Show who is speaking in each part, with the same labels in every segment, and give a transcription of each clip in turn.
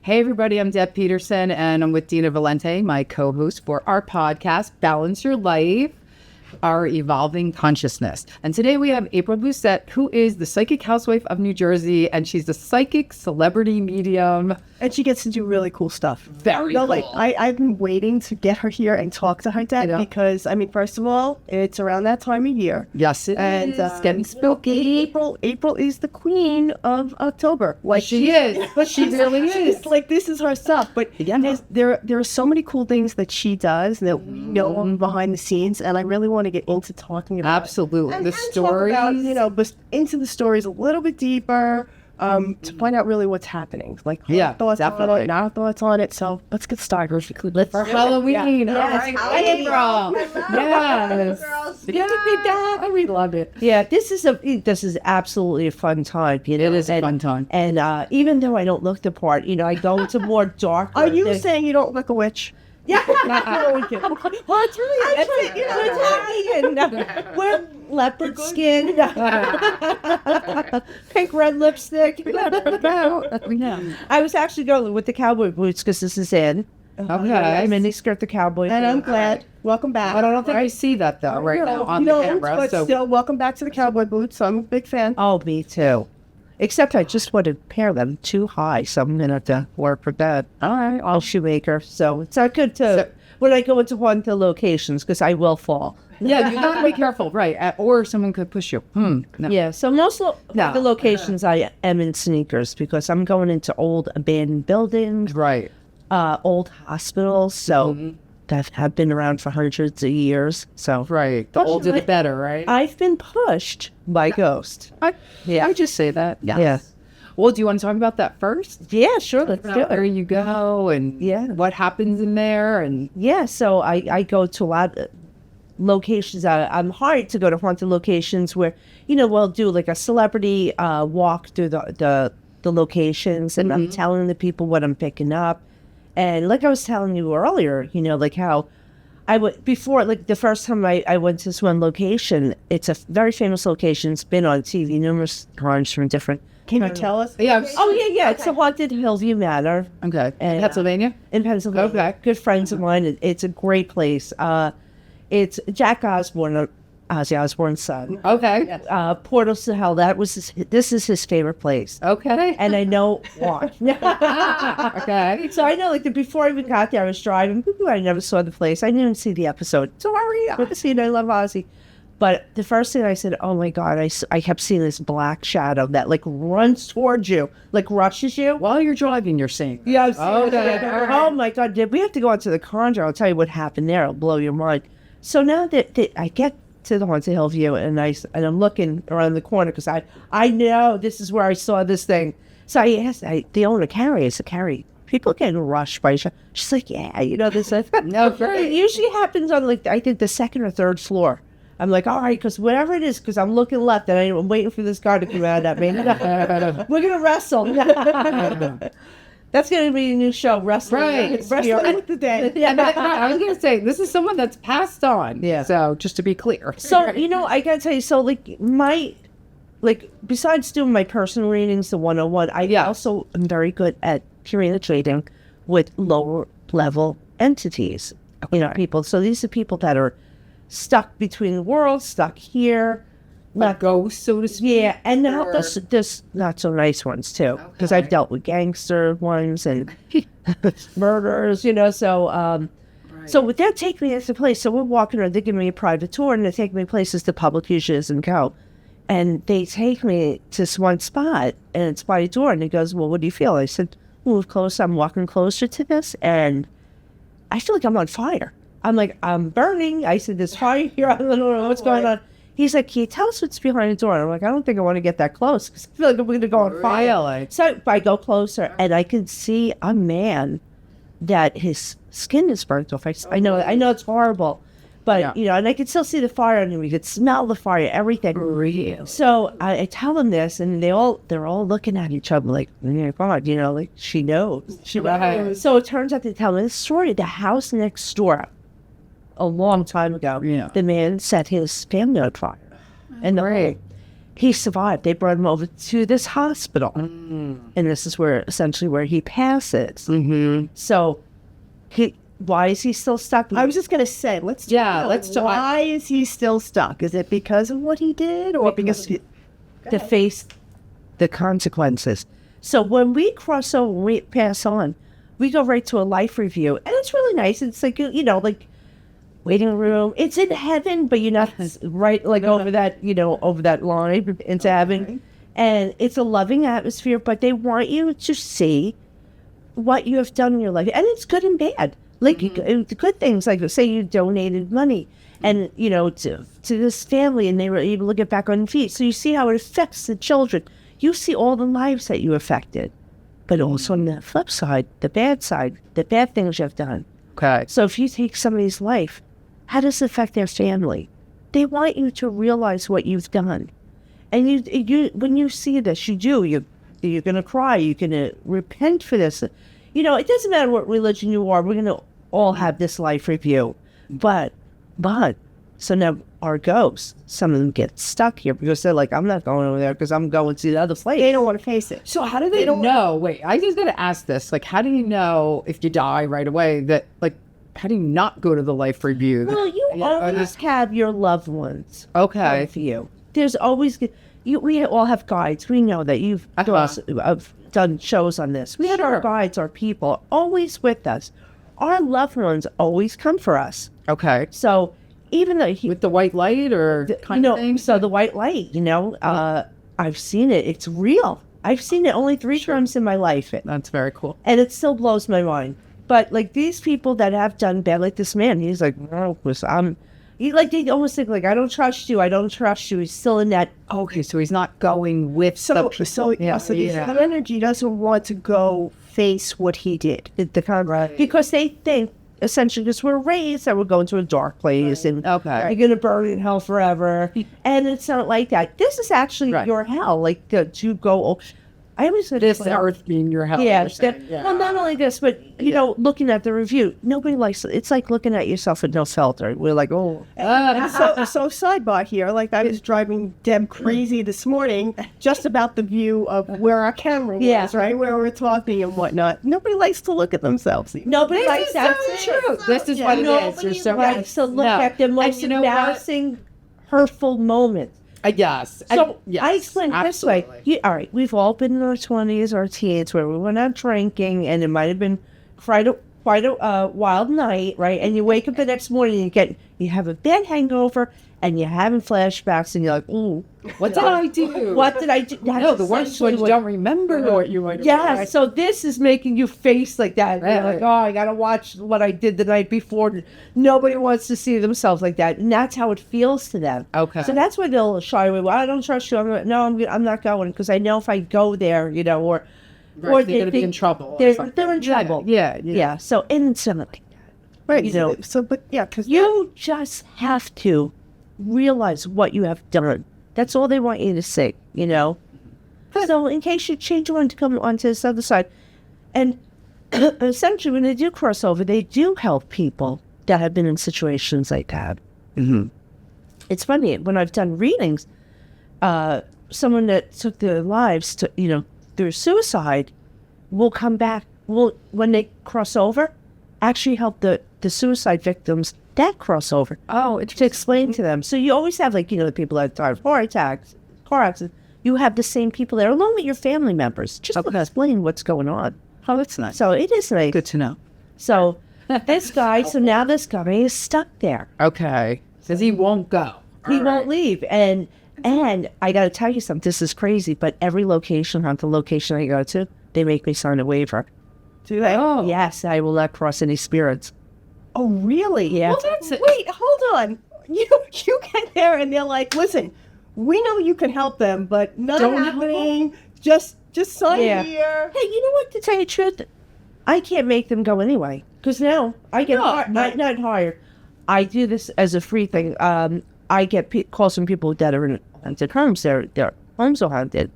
Speaker 1: Hey everybody, I'm Deb Peterson and I'm with Deana Valente, my co-host for our podcast, Balance Your Life, Our Evolving Consciousness. And today we have April Busset, who is the psychic housewife of New Jersey, and she's a psychic celebrity medium.
Speaker 2: And she gets to do really cool stuff.
Speaker 1: Very cool.
Speaker 2: Like, I've been waiting to get her here and talk to her dad because, first of all, it's around that time of year.
Speaker 1: Yes, it is. It's getting spooky.
Speaker 2: April is the queen of October.
Speaker 1: Like she is. But she really is.
Speaker 2: Like, this is her stuff. But there are so many cool things that she does that we know behind the scenes, and I really want to get into talking about
Speaker 1: Absolutely.
Speaker 2: it.
Speaker 1: The stories.
Speaker 2: But into the stories a little bit deeper. To find out really what's happening, like thoughts on it, our thoughts on it. So let's get started.
Speaker 1: For Halloween.
Speaker 2: Yes.
Speaker 1: April. Yes. We love it.
Speaker 3: Yeah, this is absolutely a fun time.
Speaker 1: It is a fun time.
Speaker 3: And even though I don't look the part, I go into more dark.
Speaker 2: Are you saying you don't look a witch?
Speaker 3: Yeah. Well, it's really we're leopard skin, pink red lipstick. I was actually going with the cowboy boots because this is in.
Speaker 1: Okay.
Speaker 3: Mini skirt, the cowboy.
Speaker 2: And I'm glad. Welcome back.
Speaker 1: But I don't think I see that though now on the camera.
Speaker 2: But still, welcome back to the cowboy boots. I'm a big fan.
Speaker 3: Oh, me too. Except I just want to pair them too high, so I'm going to have to work for that. All right, I'll shoemaker. So it's not good when I go into one of the locations because I will fall.
Speaker 1: Yeah, you got to be careful, right? Or someone could push you. No.
Speaker 3: Yeah, so most of the locations I am in sneakers because I'm going into old abandoned buildings,
Speaker 1: right?
Speaker 3: Old hospitals, so that have been around for hundreds of years. So
Speaker 1: right, the older the better, right?
Speaker 3: I've been pushed by ghosts.
Speaker 1: I would just say that. Yes.
Speaker 3: Yeah.
Speaker 1: Well, do you want to talk about that first?
Speaker 3: Yeah, sure. Let's do it.
Speaker 1: Where you go and what happens in there and
Speaker 3: so I go to a lot of locations. I'm hired to go to haunted locations where we'll do like a celebrity walk through the locations, and I'm telling the people what I'm picking up. And like I was telling you earlier, like how I would before, like the first time I went to this one location, it's a very famous location. It's been on TV numerous times from different.
Speaker 2: Can you tell us?
Speaker 1: Yeah.
Speaker 3: Oh, yeah. It's a haunted Hillview Manor.
Speaker 1: Okay.
Speaker 3: And,
Speaker 1: Pennsylvania?
Speaker 3: In Pennsylvania.
Speaker 1: Okay.
Speaker 3: Good friends of mine. It's a great place. It's Jack Osbourne, Ozzy Osbourne's son.
Speaker 1: Okay.
Speaker 3: Portals to Hell. This is his favorite place.
Speaker 1: Okay.
Speaker 3: And I know why.
Speaker 1: Okay.
Speaker 3: So I know, before I even got there, I was driving. I never saw the place. I didn't even see the episode. Sorry. I love Ozzy. But the first thing I said, oh my God, I kept seeing this black shadow that runs towards you, rushes you.
Speaker 1: While you're driving, you're seeing.
Speaker 3: Yes.
Speaker 1: Okay.
Speaker 3: Oh my God, we have to go into the Conjure. I'll tell you what happened there. It'll blow your mind. So now that I get to the Haunted Hillview and I'm looking around the corner because I know this is where I saw this thing. So I asked the owner, Carrie, people getting rushed by each other. She's like, yeah, this.
Speaker 1: No, great.
Speaker 3: It usually happens on I think the second or third floor. I'm like, all right, because whatever it is, because I'm looking left and I'm waiting for this guy to come out at me. We're going to wrestle. That's going to be a new show, Wrestling.
Speaker 1: Right.
Speaker 3: Wrestling with the Day.
Speaker 1: I was going to say, this is someone that's passed on. Yeah. So, just to be clear.
Speaker 3: So, I got to tell you, so, besides doing my personal readings, the 101, I also am very good at communicating with lower level entities, people. So, these are people that are stuck between worlds, stuck here.
Speaker 1: Like ghosts, so to speak.
Speaker 3: Yeah, and now there's not so nice ones too, because I've dealt with gangster ones and murderers, so so they're taking me to place. So we're walking around, they're giving me a private tour, and they're taking me places the public usually doesn't go. And they take me to this one spot, and it's by a door, and he goes, well, what do you feel? I said, move closer. I'm walking closer to this, and I feel like I'm on fire. I'm like, I'm burning. I said, there's fire here. I don't know what's going on. He's like, can you tell us what's behind the door? And I'm like, I don't think I want to get that close because I feel like I'm going to go on fire. So I go closer, and I can see a man that his skin is burnt off. I know it's horrible. But, and I could still see the fire on him. You could smell the fire, everything.
Speaker 1: Real.
Speaker 3: So I tell them this, and they're all looking at each other like, oh my God, she knows. So it turns out they tell me this story. The house next door, a long time ago, the man set his family on fire. And he survived. They brought him over to this hospital. And this is essentially where he passes. So why is he still stuck?
Speaker 2: I was just going to say, let's talk. Why is he still stuck? Is it because of what he did, or because
Speaker 3: to face the consequences? So when we cross over, when we pass on, we go right to a life review, and it's really nice. It's like, like waiting room. It's in heaven, but you're not right like over that, over that line into heaven. And it's a loving atmosphere, but they want you to see what you have done in your life, and it's good and bad. Like the good things, like say you donated money, and to this family, and they were able to get back on their feet. So you see how it affects the children. You see all the lives that you affected, but also on the flip side, the bad things you've done.
Speaker 1: Okay.
Speaker 3: So if you take somebody's life, how does it affect their family? They want you to realize what you've done, and you when you see this, you're gonna cry. You're gonna repent for this. It doesn't matter what religion you are. We're going to all have this life review. But, so now our ghosts, some of them get stuck here because they're like, I'm not going over there because I'm going to the other place.
Speaker 2: They don't want to face it.
Speaker 1: So how do they know? Wait, I just got to ask this. Like, how do you know if you die right away that, like, how do you not go to the life review?
Speaker 3: Well, you always have your loved ones.
Speaker 1: Okay.
Speaker 3: For you. There's always, we all have guides. We know that you've done shows on this. We had our guides, our people, always with us. Our loved ones always come for us.
Speaker 1: Okay.
Speaker 3: So even though
Speaker 1: with the white light or kind of thing?
Speaker 3: So the white light, I've seen it. It's real. I've seen it only 3 times in my life.
Speaker 1: That's very cool.
Speaker 3: And it still blows my mind. But like these people that have done bad, like this man, he's like, no, they almost think like, I don't trust you. He's still in that.
Speaker 1: Okay, so he's not going with
Speaker 2: that energy doesn't want to go face what he did.
Speaker 3: Because they think, essentially, because we're raised that we're going to a dark place and you're going to burn in hell forever. And it's not like that. This is actually your hell. Like to go. I always said
Speaker 1: this earth being your hell.
Speaker 3: Yeah. Well, not only this, but looking at the review, nobody likes it. It's like looking at yourself with no filter. We're like, oh.
Speaker 2: So sidebar here, like I was driving Deb crazy this morning just about the view of where our camera was, right, where we're talking and whatnot. Nobody likes to look at themselves.
Speaker 3: Nobody likes that.
Speaker 1: True. This is what it is. You're so right.
Speaker 3: So look at them like embarrassing, hurtful moments.
Speaker 1: Yes.
Speaker 3: So I explain it this way. All right, we've all been in our 20s or teens where we went out drinking, and it might have been quite a wild night, right? And you wake up the next morning and you have a bad hangover, and you're having flashbacks, and you're like, ooh,
Speaker 1: what did I do?
Speaker 3: What did I do?
Speaker 1: No, the worst ones don't remember what you might have done.
Speaker 3: Yeah, so this is making you face like that. You're like, oh, I got to watch what I did the night before. Nobody wants to see themselves like that. And that's how it feels to them. Okay. So that's why they'll shy away. Well, I don't trust you. I'm not going because I know if I go there, or
Speaker 1: they're going to be in trouble.
Speaker 3: They're in trouble. Yeah. So instantly.
Speaker 2: Right. Because
Speaker 3: you just have to realize what you have done. That's all they want you to see, So in case you change one to come onto this other side. And essentially when they do cross over, they do help people that have been in situations like that. Mm-hmm. It's funny, when I've done readings, someone that took their lives through suicide will come back, when they cross over, actually help the suicide victims that crossover. Oh, it's to explain to them. So you always have the people that died of heart attacks, car accidents. You have the same people there, along with your family members, just to explain what's going on.
Speaker 1: Oh, that's nice.
Speaker 3: So it is nice.
Speaker 1: Good to know.
Speaker 3: So this guy is stuck there.
Speaker 1: Okay. Because he won't go.
Speaker 3: He won't leave. And I got to tell you something. This is crazy, but every location, the location I go to, they make me sign a waiver.
Speaker 2: Do they?
Speaker 3: Oh. Yes, I will not cross any spirits.
Speaker 2: Oh, really?
Speaker 3: Yeah.
Speaker 2: Well, wait, hold on. You get there and they're like, listen, we know you can help them, but nothing happening. Just sign here.
Speaker 3: Hey, you know what? To tell you the truth, I can't make them go anyway. Because now I get not hired. I do this as a free thing. I get calls from people that are in haunted homes. Their homes are haunted.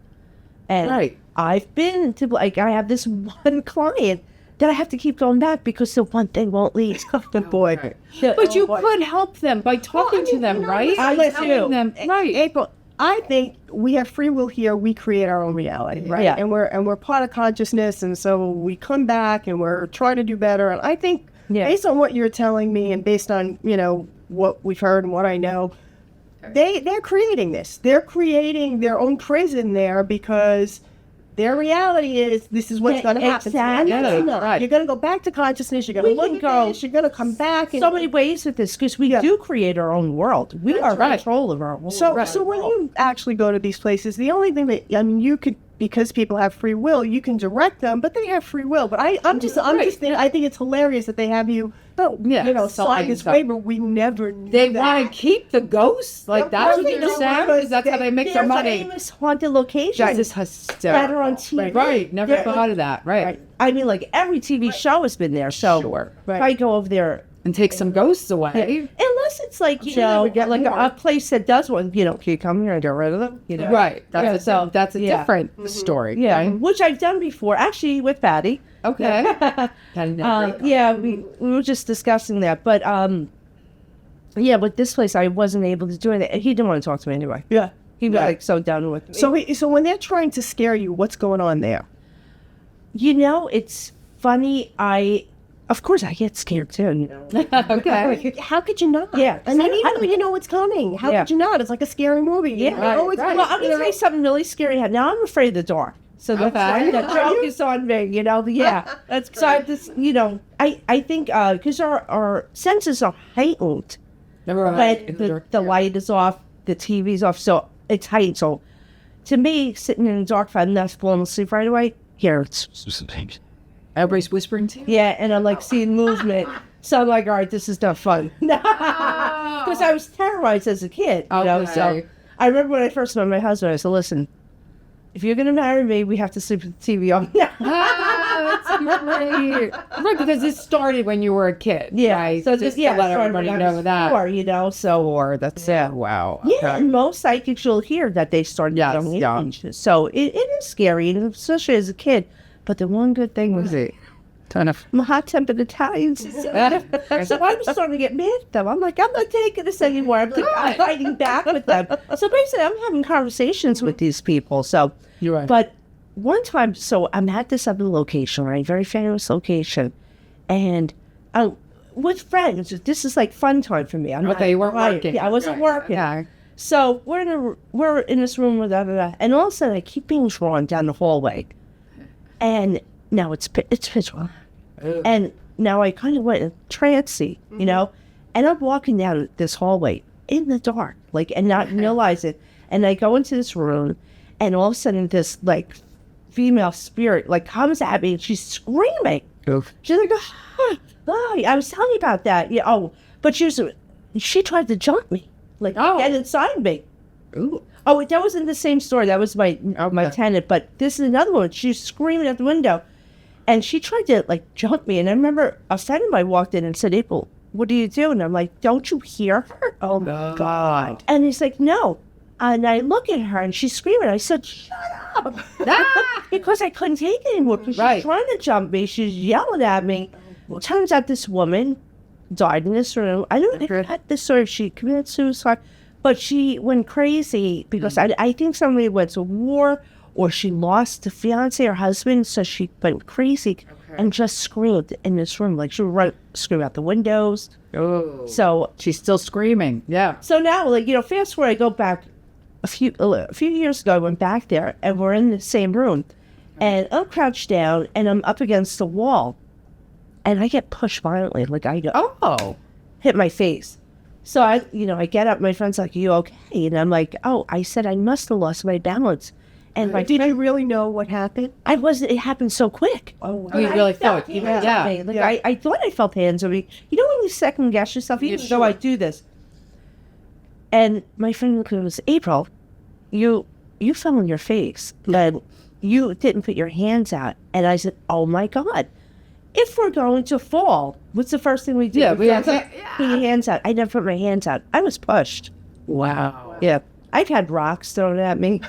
Speaker 3: And I've been to, I have this one client that I have to keep going back because the one thing won't leave. Good boy.
Speaker 1: But you could help them by talking to them, right?
Speaker 2: I let you.
Speaker 1: Them, right.
Speaker 2: April, I think we have free will here. We create our own reality, right?
Speaker 3: Yeah.
Speaker 2: And we're part of consciousness, and so we come back and we're trying to do better. And I think based on what you're telling me, and based on what we've heard and what I know, they're creating this. They're creating their own prison there because their reality is this is what's going to happen.
Speaker 3: Exactly.
Speaker 2: You're going to go back to consciousness. You're going to look at this. You're going to come back.
Speaker 3: So many ways with this because we do create our own world. We are in control of our own world.
Speaker 2: So when you actually go to these places, the only thing that you could, because people have free will, you can direct them, but they have free will. But I'm just thinking, I think it's hilarious that they have you. Sign this waiver. We never knew
Speaker 1: They want to keep the ghosts. Like that's what you're saying. Because that's how they make their money.
Speaker 3: Famous haunted locations.
Speaker 1: That is hysterical.
Speaker 3: That are on TV.
Speaker 1: Right. Never thought of that. Right.
Speaker 3: I mean, like every TV show has been there. So if I go over there
Speaker 1: and take some ghosts away,
Speaker 3: unless it's like like a place that does one. Can you come here and get rid of them?
Speaker 1: Right. That's a different story.
Speaker 3: Yeah,
Speaker 1: right?
Speaker 3: which I've done before, actually with Patty.
Speaker 1: Okay.
Speaker 3: We were just discussing that, but with this place I wasn't able to do it. He didn't want to talk to me anyway.
Speaker 2: Yeah,
Speaker 3: he was like so done with me.
Speaker 2: So when they're trying to scare you, what's going on there?
Speaker 3: It's funny. Of course I get scared too.
Speaker 1: Okay.
Speaker 2: How could you not?
Speaker 3: Yeah,
Speaker 2: I mean, even though you know what's coming, how could you not? It's like a scary movie.
Speaker 3: Yeah,
Speaker 1: right.
Speaker 3: Well, I'm gonna tell you something really scary. Now I'm afraid of the dark. So that joke is on me, Yeah, that's great. So I just, I think because our senses are heightened, but the light is off, the TV's off, so it's heightened. So to me, sitting in the dark, if I'm not falling asleep right away, here it's
Speaker 1: everybody's whispering to you.
Speaker 3: Yeah, and I'm like seeing movement. So I'm like, all right, this is not fun. Because I was terrorized as a kid. So I remember when I first met my husband, I said, listen, if you're going to marry me, we have to sleep with the TV on.
Speaker 1: That's great. Right, because it started when you were a kid.
Speaker 3: Yeah.
Speaker 1: Right?
Speaker 3: So
Speaker 1: just to let everybody know that.
Speaker 3: Or,
Speaker 1: that's it. Wow.
Speaker 3: Yeah, okay. And most psychics you'll hear that they started young. So it is scary, especially as a kid. But the one good thing was
Speaker 1: ton of
Speaker 3: hot-tempered Italians. So I was starting to get mad at them. I'm like, I'm not taking this anymore. I'm fighting back with them. So basically, I'm having conversations with these people. So,
Speaker 1: you're right.
Speaker 3: But one time, so I'm at this other location, right? Very famous location. And with friends, this is like fun time for me.
Speaker 1: You weren't working.
Speaker 3: Yeah, I wasn't working. Yeah. So we're in this room, and all of a sudden, I keep being drawn down the hallway. And now it's pitch black. And now I kind of went trancy, and I'm walking down this hallway in the dark, and not realize it. And I go into this room, and all of a sudden this female spirit comes at me, and she's screaming.
Speaker 1: Oof.
Speaker 3: She's like, I was telling you about that. Yeah. Oh, but she tried to jump me, get inside me.
Speaker 1: Ooh.
Speaker 3: Oh, that wasn't the same story. That was my tenant. But this is another one. She's screaming at the window. And she tried to, jump me. And I remember a friend of mine walked in and said, April, what do you do? And I'm like, don't you hear her?
Speaker 1: Oh, my God.
Speaker 3: And he's like, no. And I look at her, and she's screaming. I said, shut up. Because I couldn't take it anymore. Because she's trying to jump me. She's yelling at me. Well, turns out this woman died in this room. I don't know if this story, if she committed suicide. But she went crazy because I think somebody went to war or she lost the fiance or husband, so she went crazy and just screamed in this room. She would scream out the windows.
Speaker 1: Oh.
Speaker 3: So
Speaker 1: she's still screaming. Yeah.
Speaker 3: So now, fast forward, I go back a few years ago. I went back there and we're in the same room, and I'm crouched down and I'm up against the wall, and I get pushed violently. Hit my face. So I get up. My friend's like, "Are you okay?" And I'm like, "Oh," I said, "I must have lost my balance." And
Speaker 2: did you really know what happened?
Speaker 3: I wasn't. It happened so quick.
Speaker 1: Oh, you really felt?
Speaker 3: I thought I felt hands on me. When you second guess yourself, even though I do this. And my friend goes, "April, you fell on your face, but you didn't put your hands out." And I said, "Oh my God. If we're going to fall, what's the first thing we do?"
Speaker 1: We have to
Speaker 3: put your hands out. I never put my hands out. I was pushed.
Speaker 1: Wow.
Speaker 3: Yeah. I've had rocks thrown at me,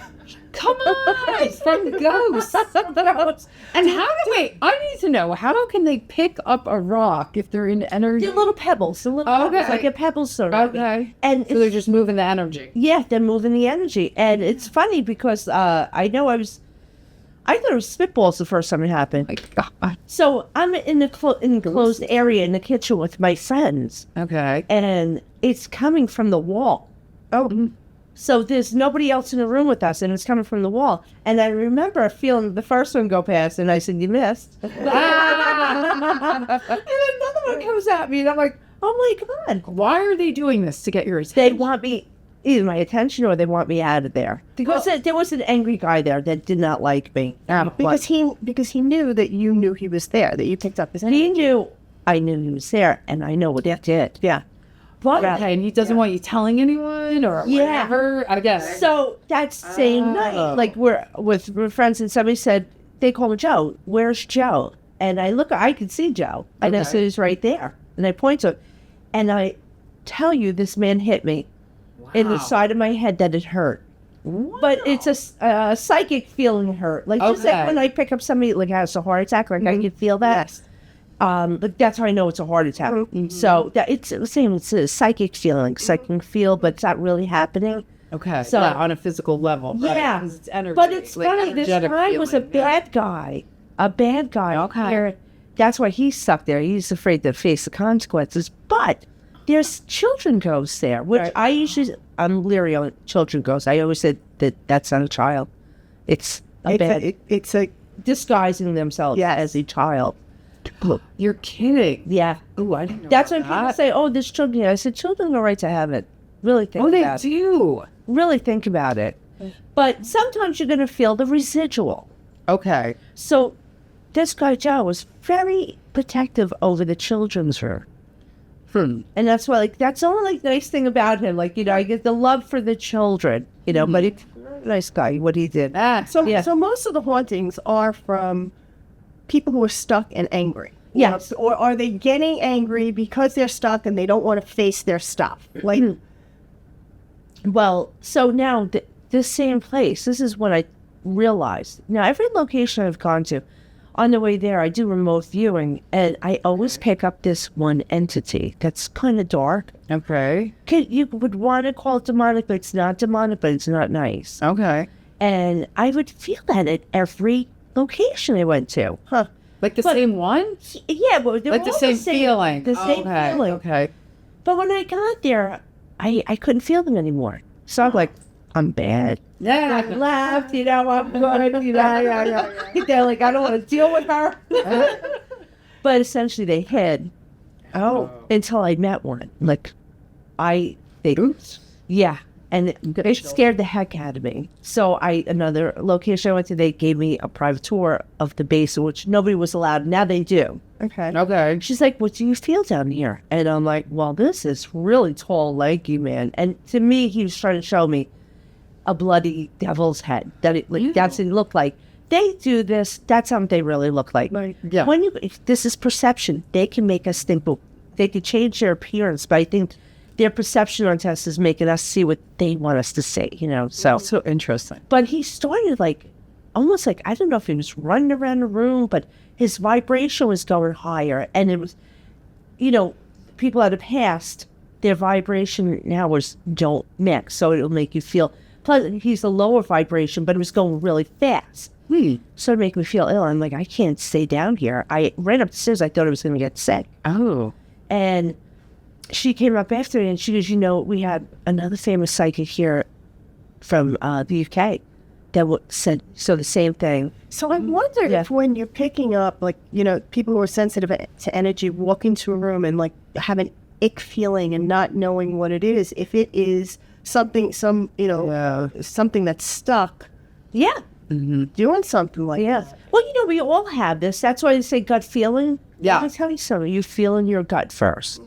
Speaker 1: Come on, from ghosts. And I need to know, how can they pick up a rock if they're in energy?
Speaker 3: They're little pebbles, like a pebble sort of.
Speaker 1: Okay.
Speaker 3: And
Speaker 1: So they're just moving the energy.
Speaker 3: yeah, they're moving the energy. And it's funny because I thought it was spitballs the first time it happened.
Speaker 1: My God.
Speaker 3: So I'm in the enclosed area in the kitchen with my friends,
Speaker 1: Okay.
Speaker 3: and it's coming from the wall.
Speaker 1: Oh.
Speaker 3: So there's nobody else in the room with us, and it's coming from the wall. And I remember feeling the first one go past, and I said, "You missed." And another one comes at me, and I'm like, "Oh my God."
Speaker 1: Why are they doing this? To get your attention?
Speaker 3: They want me, either my attention or they want me out of there. Because there was an angry guy there that did not like me.
Speaker 2: Because he knew that you knew he was there, that you picked up his energy.
Speaker 3: He knew I knew he was there, and I know what that did.
Speaker 2: Yeah.
Speaker 3: But
Speaker 1: Okay, and he doesn't want you telling anyone or
Speaker 3: Yeah.
Speaker 1: whatever, I guess.
Speaker 3: so that same night, like we're with friends, and somebody said, they call him Joe. Where's Joe? And I can see Joe. And I
Speaker 1: Okay.
Speaker 3: said, he's right there. And I point to him. And I tell you, this man hit me in the side of my head that it hurt. But it's a psychic feeling hurt. Like just like
Speaker 1: Okay.
Speaker 3: when I pick up somebody like has a heart attack, like I can feel that.
Speaker 2: Yes.
Speaker 3: Like that's how I know it's a heart attack. So that it's the same. It's a psychic feeling. So I can feel, but it's not really happening.
Speaker 1: Okay,
Speaker 3: So-
Speaker 1: so on a physical level. right,
Speaker 3: Yeah.
Speaker 1: 'cause it's energy.
Speaker 3: But it's
Speaker 1: like
Speaker 3: funny. This
Speaker 1: energetic
Speaker 3: guy was a
Speaker 1: feeling, yeah.
Speaker 3: bad guy. A bad guy.
Speaker 1: Okay.
Speaker 3: Where- That's why he's stuck there. He's afraid to face the consequences. But there's children ghosts there, which I'm leery on children ghosts. I always said that that's not a child. It's
Speaker 2: It's a
Speaker 3: disguising themselves
Speaker 2: Yes.
Speaker 3: as a child.
Speaker 1: You're kidding.
Speaker 3: Yeah.
Speaker 1: Oh, I didn't know
Speaker 3: That's when
Speaker 1: about
Speaker 3: people
Speaker 1: that.
Speaker 3: say, "Oh, there's children here." I said, "Children go right to heaven." Really think
Speaker 1: Oh, they
Speaker 3: about it.
Speaker 1: do.
Speaker 3: Really think about it. But sometimes you're going to feel the residual.
Speaker 1: Okay.
Speaker 3: So this guy Joe was very protective over the children's room. And that's why, like, that's the only nice thing about him. Like, I get the love for the children, but he's a nice guy, what he did.
Speaker 2: So
Speaker 3: Yeah.
Speaker 2: so most of the hauntings are from people who are stuck and angry.
Speaker 3: Yes.
Speaker 2: Or are they getting angry because they're stuck and they don't want to face their stuff? Like
Speaker 3: Well, so now this same place, this is what I realized. Now, every location I've gone to, on the way there, I do remote viewing, and I always pick up this one entity that's kind of dark.
Speaker 1: Okay.
Speaker 3: You would want to call it demonic, but it's not demonic, but it's not nice.
Speaker 1: Okay.
Speaker 3: And I would feel that at every location I went to.
Speaker 1: Like the
Speaker 3: But-
Speaker 1: same one?
Speaker 3: Yeah, but they're
Speaker 1: Like the
Speaker 3: all
Speaker 1: same feeling.
Speaker 3: The same
Speaker 1: Okay.
Speaker 3: feeling.
Speaker 1: Okay.
Speaker 3: But when I got there, I couldn't feel them anymore. So I'm like, I'm bad. I
Speaker 1: Yeah.
Speaker 3: laughed, I'm good, They're like, I don't want to deal with her. But essentially they hid. Until I met one. Like, yeah. And it scared the heck out of me. So another location I went to, they gave me a private tour of the base, which nobody was allowed. Now they do.
Speaker 2: okay.
Speaker 1: Okay.
Speaker 3: She's like, what do you feel down here? And I'm like, well, this is really tall, lanky man. And to me, he was trying to show me a bloody devil's head. That's what it looked like. They do this. That's how they really look like.
Speaker 1: Yeah.
Speaker 3: This is perception. They can make us think, well, they can change their appearance, but I think their perception on test is making us see what they want us to see, So,
Speaker 1: So interesting.
Speaker 3: but he started almost like, I don't know if he was running around the room, but his vibration was going higher. And it was, people that have passed, their vibration now don't mix. So it'll make you feel, plus he's a lower vibration, but it was going really fast. So it made me feel ill. I'm like, I can't stay down here. I ran up the stairs. I thought I was going to get sick.
Speaker 1: Oh.
Speaker 3: And she came up after me and she goes, we had another famous psychic here from the UK that said the same thing.
Speaker 2: So I wonder if when you're picking up, people who are sensitive to energy walk into a room and have an ick feeling and not knowing what it is, if it is something that's stuck.
Speaker 3: Yeah.
Speaker 2: Doing something like that.
Speaker 3: Well, we all have this. That's why they say gut feeling.
Speaker 1: Yeah.
Speaker 3: Let me tell you something. You feel in your gut first.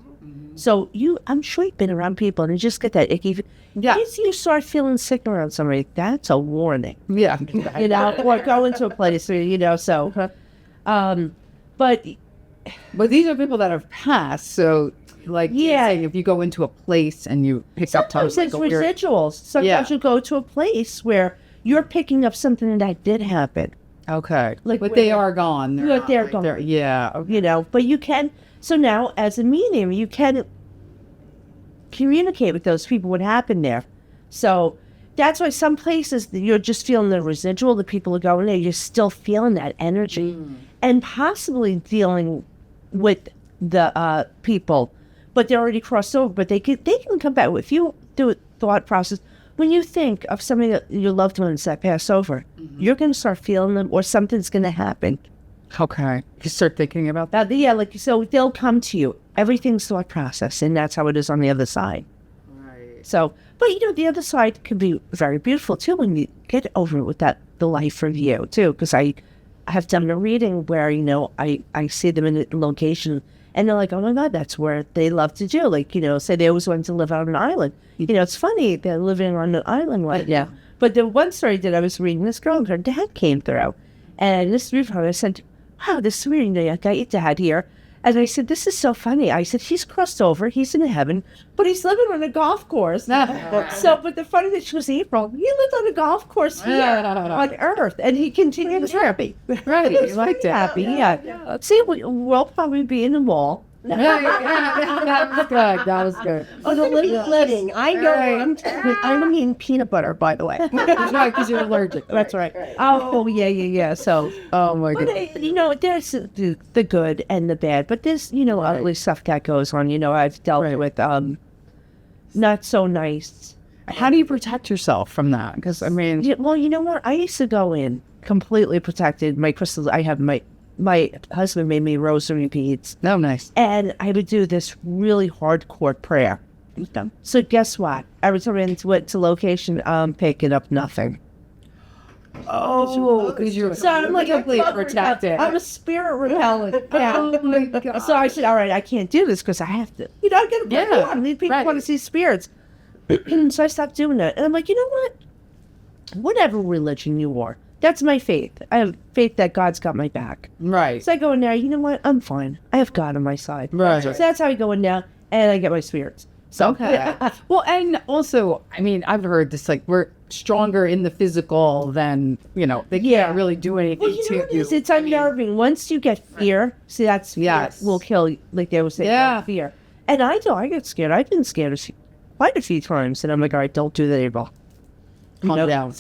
Speaker 3: So I'm sure you've been around people and you just get that icky.
Speaker 1: Yeah.
Speaker 3: If you start feeling sick around somebody, that's a warning.
Speaker 1: Yeah.
Speaker 3: Or go into a place where, so. But
Speaker 1: But these are people that have passed, so you're saying if you go into a place and you pick up
Speaker 3: sometimes it's
Speaker 1: like a weird-
Speaker 3: residuals. Sometimes you go to a place where you're picking up something that did happen.
Speaker 1: Okay.
Speaker 3: Like,
Speaker 1: but they are gone.
Speaker 3: They're gone.
Speaker 1: Yeah.
Speaker 3: You know, but you can, so now as a medium, you can communicate with those people what happened there. So that's why some places you're just feeling the residual, the people are going there, you're still feeling that energy and possibly dealing with the people, but they're already crossed over, but they can come back. If you do a thought process, when you think of somebody that your loved ones that pass over, you're going to start feeling them or something's going to happen.
Speaker 1: Okay. You start thinking about that.
Speaker 3: Yeah, like, so they'll come to you. Everything's thought process, and that's how it is on the other side.
Speaker 1: Right.
Speaker 3: So, but you know, the other side can be very beautiful too when you get over it with the life review too. Because I have done a reading where, you know, I see them in a location and they're like, oh my God, that's where they love to do. Like, you know, say they always wanted to live on an island. You know, it's funny, they're living on an island right now. But the one story that I was reading, this girl, her dad came through. And this I said, wow, this is weird, I got your dad here. And I said, this is so funny. I said, he's crossed over, he's in heaven, but he's living on a golf course. So, but the funny thing, she was April, he lived on a golf course here on Earth, and he continued happy.
Speaker 1: Right, you like that.
Speaker 3: Happy, yeah. See, we'll probably be in the mall.
Speaker 1: That was good. That was good.
Speaker 2: Oh, the living. I know. I'm eating peanut butter, by the way.
Speaker 1: That's right, because you're allergic.
Speaker 3: That's right. Oh, yeah. So,
Speaker 1: Oh my
Speaker 3: but,
Speaker 1: God.
Speaker 3: you know, there's the good and the bad, but there's, you know, at least stuff that goes on. You know, I've dealt with not so nice.
Speaker 1: How do you protect yourself from that? Because I mean,
Speaker 3: Yeah, well, you know what? I used to go in completely protected. My crystals, I have my husband made me rosary beads.
Speaker 1: no, nice.
Speaker 3: And I would do this really hardcore prayer. So guess what? Every time I went to location, picking up nothing.
Speaker 1: Oh, because you're
Speaker 3: So I'm like
Speaker 1: completely protected.
Speaker 3: I'm a spirit repellent. Yeah.
Speaker 1: Oh my God.
Speaker 3: So I said, all right, I can't do this because I have to. You know, I got to put
Speaker 1: Yeah,
Speaker 3: on. These people
Speaker 1: right.
Speaker 3: want to see spirits. So I stopped doing that. And I'm like, you know what? Whatever religion you are, that's my faith. I have faith that God's got my back.
Speaker 1: Right.
Speaker 3: So I go in there, you know what? I'm fine. I have God on my side.
Speaker 1: Right.
Speaker 3: So that's how I go in there, and I get my spirits. So,
Speaker 1: Okay. Well, and also, I mean, I've heard this, like, we're stronger in the physical than, you know, they can't really do anything
Speaker 3: well, you know
Speaker 1: to
Speaker 3: what it
Speaker 1: you.
Speaker 3: is? It's unnerving. Once you get fear, see, that's
Speaker 1: Yes.
Speaker 3: will kill you, like they would say,
Speaker 1: Yeah.
Speaker 3: fear. And I do. I get scared. I've been scared quite a few times, and I'm like, all right, don't do that, April.
Speaker 1: Calm down.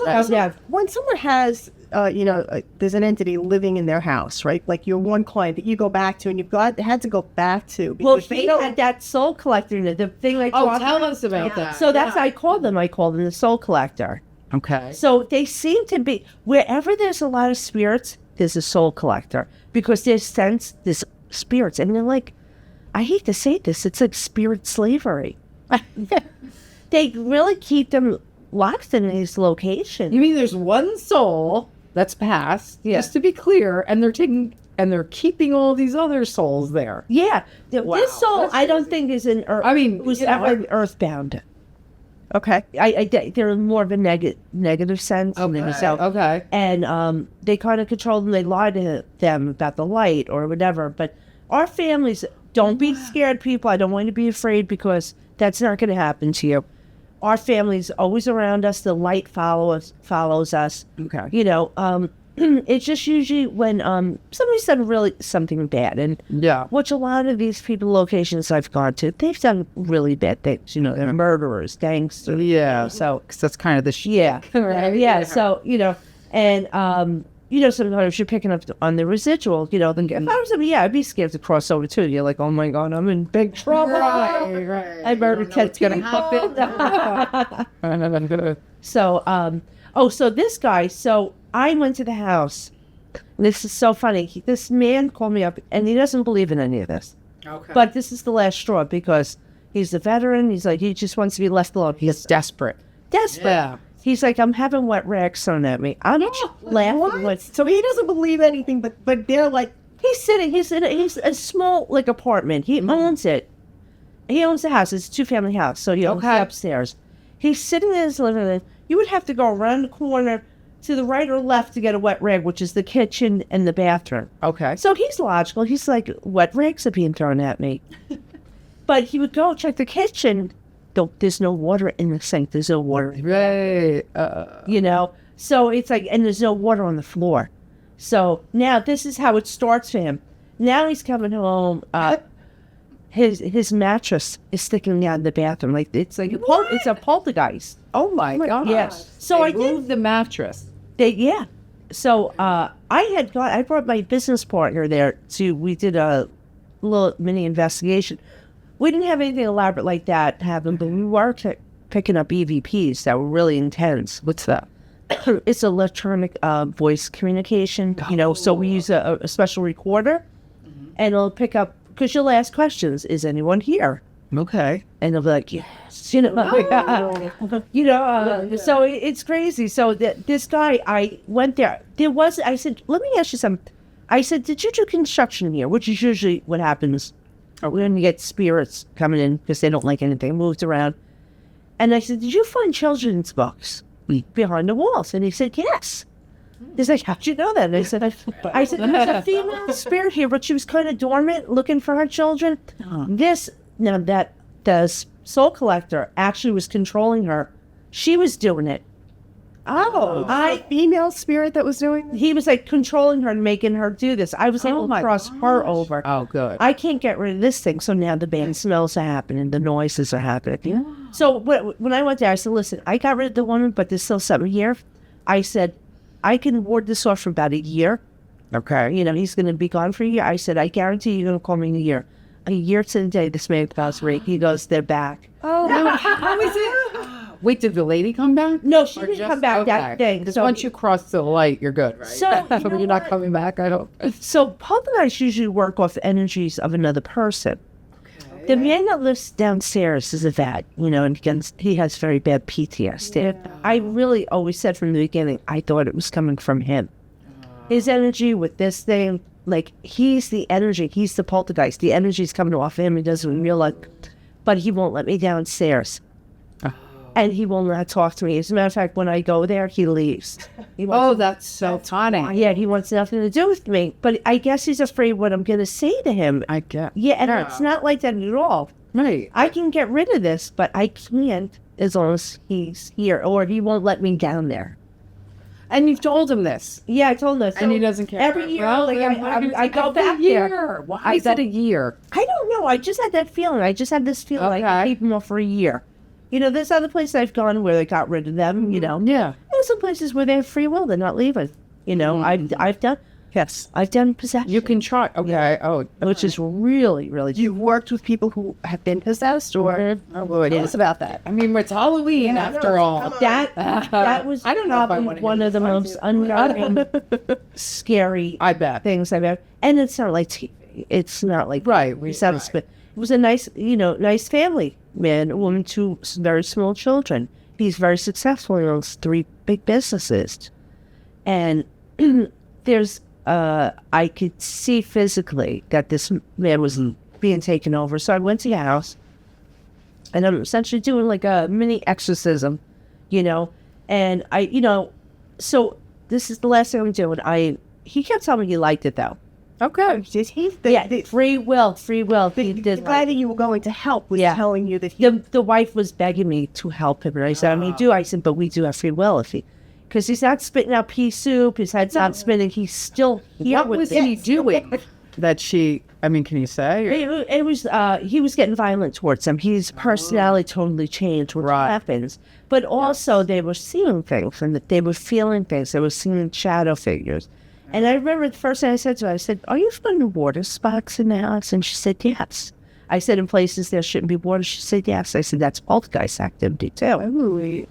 Speaker 2: When someone has, there's an entity living in their house, right? Like your one client that you go back to and had to go back to.
Speaker 3: Well,
Speaker 2: because
Speaker 3: they had that soul collector in it, the thing like
Speaker 1: Oh, tell us about that.
Speaker 3: So that's I call them. I call them the soul collector.
Speaker 1: Okay.
Speaker 3: So they seem to be wherever there's a lot of spirits, there's a soul collector because they sense this spirits, and they're like, I hate to say this, it's like spirit slavery. They really keep them locked in these locations.
Speaker 1: You mean there's one soul that's passed, just to be clear, and they're keeping all these other souls there.
Speaker 3: Yeah,
Speaker 1: Wow,
Speaker 3: this soul
Speaker 1: that's
Speaker 3: I don't think is an earth.
Speaker 1: I mean,
Speaker 3: was
Speaker 1: you know,
Speaker 3: ever earthbound.
Speaker 2: Okay.
Speaker 3: They're more of a negative sense.
Speaker 1: Okay.
Speaker 3: And they kind of control them. They lie to them about the light or whatever. But our families, don't be scared, people. I don't want you to be afraid because that's not going to happen to you. Our family's always around us. The light follows us.
Speaker 1: Okay.
Speaker 3: You know, it's just usually when somebody's done really something bad, and
Speaker 1: Yeah.
Speaker 3: which a lot of these people locations I've gone to, they've done really bad things. You know, they're murderers, gangsters.
Speaker 1: Yeah.
Speaker 3: So
Speaker 1: 'Cause that's kind of the
Speaker 3: yeah,
Speaker 1: right?
Speaker 3: yeah. So you know, and you know, sometimes you're picking up on the residual. You know, then if I was I'd be scared to cross over too. You're like, oh my God, I'm in big trouble.
Speaker 1: Right.
Speaker 3: I murdered kids gonna happen. So so this guy, so I went to the house. This is so funny. This man called me up, and he doesn't believe in any of this.
Speaker 1: Okay.
Speaker 3: But this is the last straw because he's a veteran. He's like, he just wants to be left alone.
Speaker 1: He's desperate.
Speaker 3: Desperate.
Speaker 1: Yeah.
Speaker 3: He's like, I'm having wet rags thrown at me. I'm laughing.
Speaker 2: So he doesn't believe anything, but they're like,
Speaker 3: He's in a small like apartment. He owns it. He owns the house. It's a 2-family house. So he owns
Speaker 1: Okay.
Speaker 3: it upstairs. He's sitting in his living room. You would have to go around the corner to the right or left to get a wet rag, which is the kitchen and the bathroom.
Speaker 1: Okay.
Speaker 3: So he's logical. He's like, wet rags are being thrown at me. But he would go check the kitchen. There's no water in the sink. There's no water.
Speaker 1: Right.
Speaker 3: You know, So it's like, and there's no water on the floor. So now this is how it starts for him. Now he's coming home. His mattress is sticking down in the bathroom. Like it's like it's a poltergeist.
Speaker 1: Oh my God.
Speaker 3: Yes. So I
Speaker 1: moved the mattress.
Speaker 3: Yeah. So I brought my business partner there we did a little mini investigation. We didn't have anything elaborate like that happen, but we were picking up EVPs that were really intense.
Speaker 1: What's that?
Speaker 3: It's electronic voice communication, so we use a special recorder, and it'll pick up, because you'll ask questions, is anyone here?
Speaker 1: Okay.
Speaker 3: And they'll be like, yes, so it's crazy. So this guy, I went there. I said, let me ask you something. I said, did you do construction here? Which is usually what happens when you get spirits coming in because they don't like anything moved around. And I said, did you find children's books behind the walls? And he said, yes. He's like, how'd you know that? And I said, there's a female spirit here, but she was kind of dormant, looking for her children. The soul collector actually was controlling her. She was doing it.
Speaker 2: Oh, female spirit that was doing this?
Speaker 3: He was like controlling her and making her do this. I was able to cross her over.
Speaker 1: Oh, good.
Speaker 3: I can't get rid of this thing. So now the bad smells are happening. The noises are happening. Yeah. So when I went there, I said, listen, I got rid of the woman, but there's still something here. I said, I can ward this off for about a year.
Speaker 1: Okay.
Speaker 3: He's going to be gone for a year. I said, I guarantee you're going to call me in a year. A year to the day, this man calls me. He goes, they're back.
Speaker 1: Oh, how is it? Wait, did the lady come back?
Speaker 3: No, she didn't come back that day.
Speaker 1: Because once you cross the light, you're good, right?
Speaker 3: So
Speaker 1: you're not coming back, I don't.
Speaker 3: So poltergeists usually work off the energies of another person. Okay. The man that lives downstairs is a vet, and he has very bad PTSD. Yeah. I really always said from the beginning, I thought it was coming from him. His energy with this thing, like he's the energy, he's the poltergeist. The energy's coming off him, he doesn't realize, but he won't let me downstairs. And he will not talk to me. As a matter of fact, when I go there, he leaves.
Speaker 1: That's so funny.
Speaker 3: Yeah, he wants nothing to do with me. But I guess he's afraid what I'm going to say to him.
Speaker 1: I guess.
Speaker 3: Yeah, and it's not like that at all.
Speaker 1: Right.
Speaker 3: I can get rid of this, but I can't as long as he's here, or he won't let me down there.
Speaker 1: And you've told him this?
Speaker 3: Yeah, I told him this.
Speaker 1: And he doesn't care?
Speaker 3: Every year, I go back there.
Speaker 1: Why is it a year?
Speaker 3: I don't know. I just had that feeling. I just had this feeling like I keep him off for a year. There's other places I've gone where they got rid of them, Yeah. There's some places where they have free will. They're not leaving. I've done possession.
Speaker 1: You can try. Okay.
Speaker 3: Yeah.
Speaker 1: Oh.
Speaker 3: Which is really, really...
Speaker 2: You've worked with people who have been possessed, or...
Speaker 1: Oh, boy.
Speaker 2: Tell us about that.
Speaker 1: I mean, it's Halloween after all.
Speaker 3: That was
Speaker 1: I don't know if I
Speaker 3: probably one of the most unnerving, scary things I've ever... And it's not like TV. It's not like...
Speaker 1: Right.
Speaker 3: But it was a nice, nice family. Man, a woman, 2 very small children. He's very successful. He owns 3 big businesses. And there's, I could see physically that this man was being taken over. So I went to the house, and I'm essentially doing like a mini exorcism, and so this is the last thing I'm doing. He kept telling me he liked it though.
Speaker 2: Okay.
Speaker 3: Free will.
Speaker 2: The guy that you were going to help was telling you that
Speaker 3: the wife was begging me to help him, and I said, I said, but we do have free will because he's not spitting out pea soup, his head's not spinning, he's still here.
Speaker 1: What was he doing? Can you say?
Speaker 3: It was, he was getting violent towards him. His personality totally changed, which happens. But also they were seeing things, and they were feeling things. They were seeing shadow figures. And I remember the first thing I said to her, I said, are you finding water spots in the house? And she said, yes. I said, in places there shouldn't be water. She said, yes. I said, that's poltergeist activity too.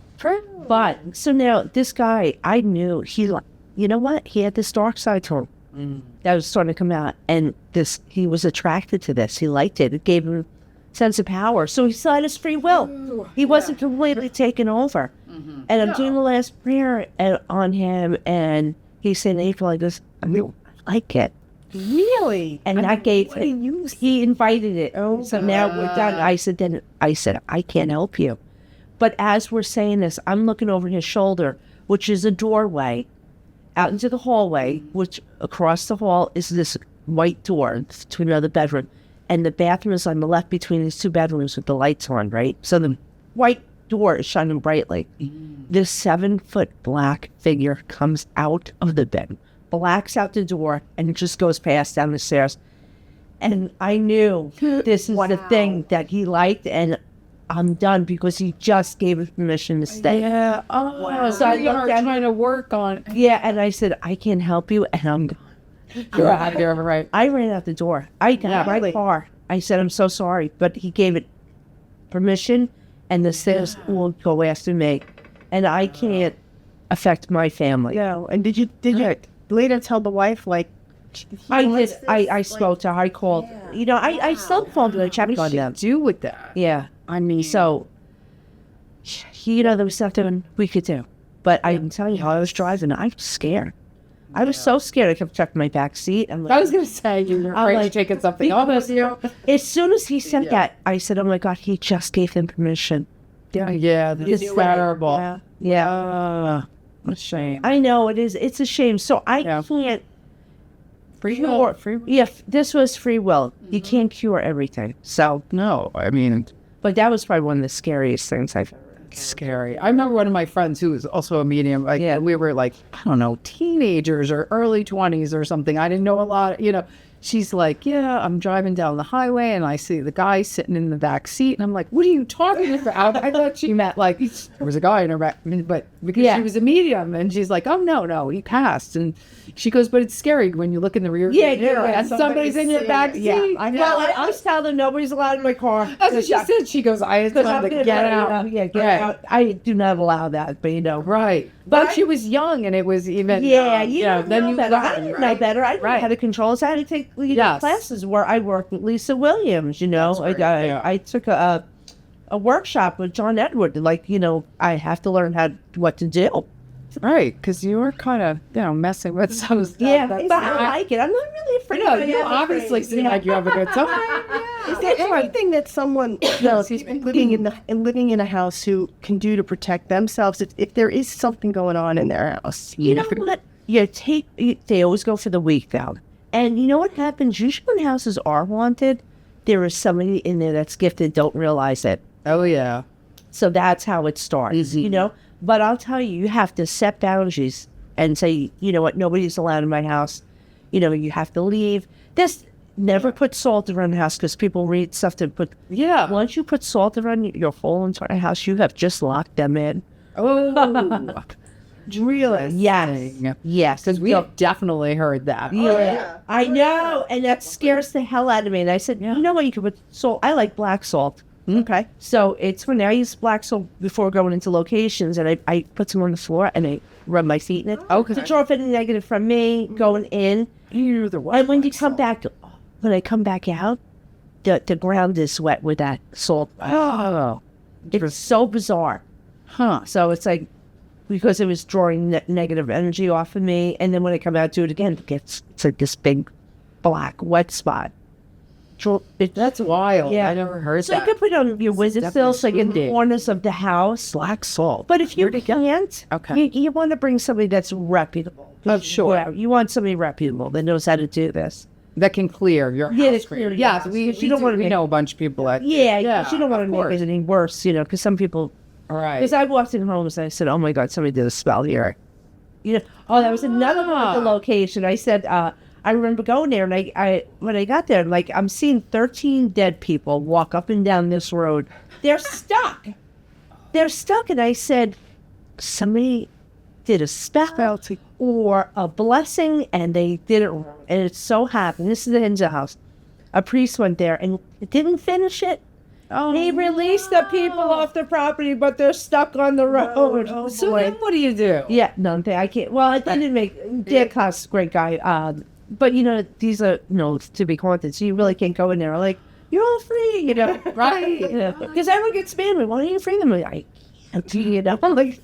Speaker 3: But, so now this guy, I knew you know what? He had this dark side to him that was starting to come out. And he was attracted to this. He liked it. It gave him a sense of power. So he still had his free will. He wasn't completely taken over. And I'm doing the last prayer on him, and he said, April, I goes, I like it.
Speaker 2: Really?
Speaker 3: And he invited it. So now we're done. I said, I can't help you. But as we're saying this, I'm looking over his shoulder, which is a doorway out into the hallway, which across the hall is this white door to another bedroom. And the bathroom is on the left between these 2 bedrooms with the lights on, right? So the white door is shining brightly. This 7-foot black figure comes out of the bed, blacks out the door, and it just goes past down the stairs. And I knew this is the thing that he liked, and I'm done because he just gave us permission to stay.
Speaker 1: Yeah. Oh, wow. So
Speaker 3: I
Speaker 1: you are
Speaker 3: looked at-
Speaker 1: trying to work on.
Speaker 3: Yeah, and I said, I can't help you, and I'm gone.
Speaker 1: You're out of here, right?
Speaker 3: I ran out the door. I got my car. I said, I'm so sorry, but he gave it permission, and the stairs will go after me, and I can't affect my family.
Speaker 2: No. And did you later tell the wife, like,
Speaker 3: I did. I spoke to her. I called. You know, I still phoned and I checked on them.
Speaker 1: Do with that.
Speaker 3: Yeah. I mean, so, you know, there was nothing we could do. But I'm telling you, I was driving. I was scared. I was so scared. I kept checking my back seat. I'm like,
Speaker 1: I was going to say, you were afraid of taking something off with you.
Speaker 3: as soon as he said that, I said, oh my God, he just gave them permission.
Speaker 1: Yeah, that's terrible.
Speaker 3: Yeah. Yeah.
Speaker 1: What a shame.
Speaker 3: I know it is. It's a shame. So I can't.
Speaker 1: Free will. Free will.
Speaker 3: Yeah, this was free will. You can't cure everything. So,
Speaker 1: No, I mean,
Speaker 3: but that was probably one of the scariest things I've ever.
Speaker 1: scary. I remember one of my friends who was also a medium. Like, we were like, I don't know, teenagers or early 20s or something. I didn't know a lot. You know, she's like, yeah, I'm driving down the highway and I see the guy sitting in the back seat, and I'm like, what are you talking about? I thought she meant like there was a guy in her back, but because she was a medium, and she's like, oh no, he passed, and she goes, but it's scary when you look in the rear mirror and somebody's in your back seat.
Speaker 3: Yeah, I was telling them nobody's allowed in my car.
Speaker 1: That's what she said. She goes, I just wanted to get out.
Speaker 3: Get out. I do not allow that, but you know.
Speaker 1: Right. But she was young, and it was even.
Speaker 3: Yeah,
Speaker 1: then you
Speaker 3: better. I didn't know better. I didn't know how to control it. I had to take classes where I worked with Lisa Williams. You know, I took a workshop with John Edward. Like, you know, I have to learn what to do.
Speaker 1: Right, because you were kind of, messing with some stuff.
Speaker 3: Yeah, but I like it. I'm not really afraid.
Speaker 1: No, you obviously seem like you have a good time.
Speaker 2: is there anything that someone living in a house who can do to protect themselves if there is something going on in their house?
Speaker 3: You know what? They always go for the week though. And you know what happens? Usually when houses are haunted, there is somebody in there that's gifted, don't realize it.
Speaker 1: Oh, yeah.
Speaker 3: So that's how it starts, you know? But I'll tell you, you have to set boundaries and say, you know what, nobody's allowed in my house. You know, you have to leave. Never put salt around the house because people read stuff to put. Yeah. Once you put salt around your whole entire house, you have just locked them in.
Speaker 1: Oh.
Speaker 3: Really? Yes. Yes.
Speaker 1: Because we have definitely heard that.
Speaker 3: Yeah. I know. And that scares the hell out of me. And I said, you know what, you could put salt. I like black salt. Okay. So it's when I use black salt before going into locations, and I put some on the floor and I rub my feet in it.
Speaker 1: Okay.
Speaker 3: To draw off any negative from me going in. And when you come back, when I come back out, the ground is wet with that salt.
Speaker 1: Oh.
Speaker 3: It's so bizarre.
Speaker 1: Huh.
Speaker 3: So it's like, because it was drawing negative energy off of me, and then when I come out, do it again, it's like this big black wet spot.
Speaker 1: That's wild.
Speaker 3: Yeah.
Speaker 1: I never heard
Speaker 3: so
Speaker 1: that.
Speaker 3: you can put it on your windowsills, like in the corners of the house.
Speaker 1: Black salt.
Speaker 3: But if you can't,
Speaker 1: okay,
Speaker 3: you want to bring somebody that's reputable.
Speaker 1: Oh, sure.
Speaker 3: Yeah, you want somebody reputable that knows how to do this.
Speaker 1: That can clear your house.
Speaker 3: Clear.
Speaker 1: Yes, we know a bunch of people that.
Speaker 3: Yeah, you don't want to make it any worse, you know, because some people.
Speaker 1: All right.
Speaker 3: Because I walked in homes and I said, "Oh my God, somebody did a spell here." You know, that was another one at the location. I said, I remember going there, and I when I got there, like, I'm seeing 13 dead people walk up and down this road. They're stuck. And I said, somebody did a spell or a blessing, and they did it wrong. And it so happened, this is the Hinja house, a priest went there and didn't finish it. Oh, he released the people off the property, but they're stuck on the road.
Speaker 1: Oh, so then what do you do?
Speaker 3: Yeah, nothing. I can't. Well, it didn't make. Dad Cost, great guy. But you know, these are to be haunted, so you really can't go in there like you're all free, you know,
Speaker 1: right?
Speaker 3: Because everyone gets mad. Why don't you free them? I can't, you know. Like,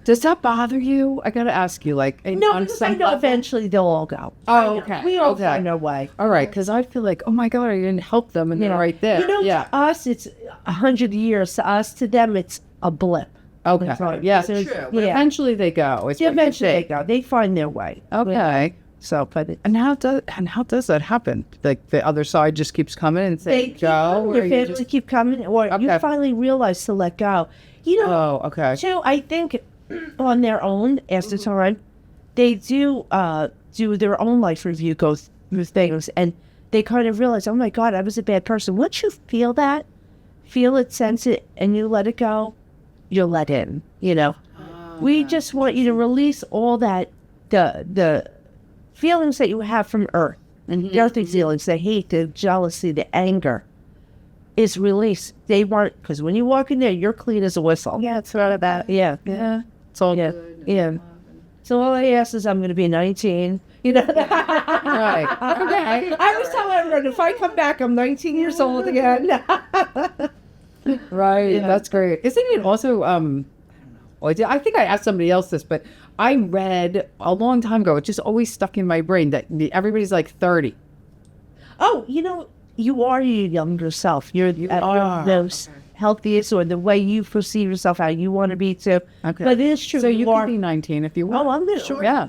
Speaker 1: does that bother you? I gotta ask you, like,
Speaker 3: no, because I know eventually they'll all go.
Speaker 1: Oh, okay.
Speaker 3: We all find our way.
Speaker 1: All right, because I feel like, oh my God, I didn't help them, and they're right there.
Speaker 3: You know, to us, it's 100 years. To us, to them, it's a blip.
Speaker 1: Okay. Yeah, true. But eventually they go.
Speaker 3: Eventually they go. They find their way.
Speaker 1: Okay.
Speaker 3: So, but
Speaker 1: And how does that happen? Like the other side just keeps coming and saying, "Go," or
Speaker 3: your
Speaker 1: you
Speaker 3: family
Speaker 1: just...
Speaker 3: keep coming, or you
Speaker 1: Okay.
Speaker 3: finally realize to let go. You know,
Speaker 1: Oh, okay.
Speaker 3: too, I think on their own, after time, they do their own life review, go through things, and they kind of realize, oh my God, I was a bad person. Once you feel that, feel it, sense it, and you let it go, you're let in, you know. We just want you to release all that, the feelings that you have from Earth, and the earthly feelings, the hate, the jealousy, the anger, is released. They want, because when you walk in there, you're clean as a whistle.
Speaker 2: Yeah, it's not about.
Speaker 3: Yeah.
Speaker 1: Yeah. It's all
Speaker 3: Yeah.
Speaker 1: good.
Speaker 3: Yeah. So all I ask is I'm going to be 19, you know.
Speaker 1: Right. Okay.
Speaker 3: I always tell everyone, if I come back, I'm 19 years old again.
Speaker 1: Right.
Speaker 3: Yeah.
Speaker 1: That's great. Isn't it also, well, I think I asked somebody else this, but I read a long time ago, it just always stuck in my brain that everybody's like 30.
Speaker 3: Oh, you know, you are your younger self. You're at your most healthiest, or the way you perceive yourself, how you want to be too.
Speaker 1: Okay.
Speaker 3: But it is true.
Speaker 1: So you
Speaker 3: are.
Speaker 1: could be 19 if you want.
Speaker 3: Oh, I'm sure.
Speaker 1: Yeah.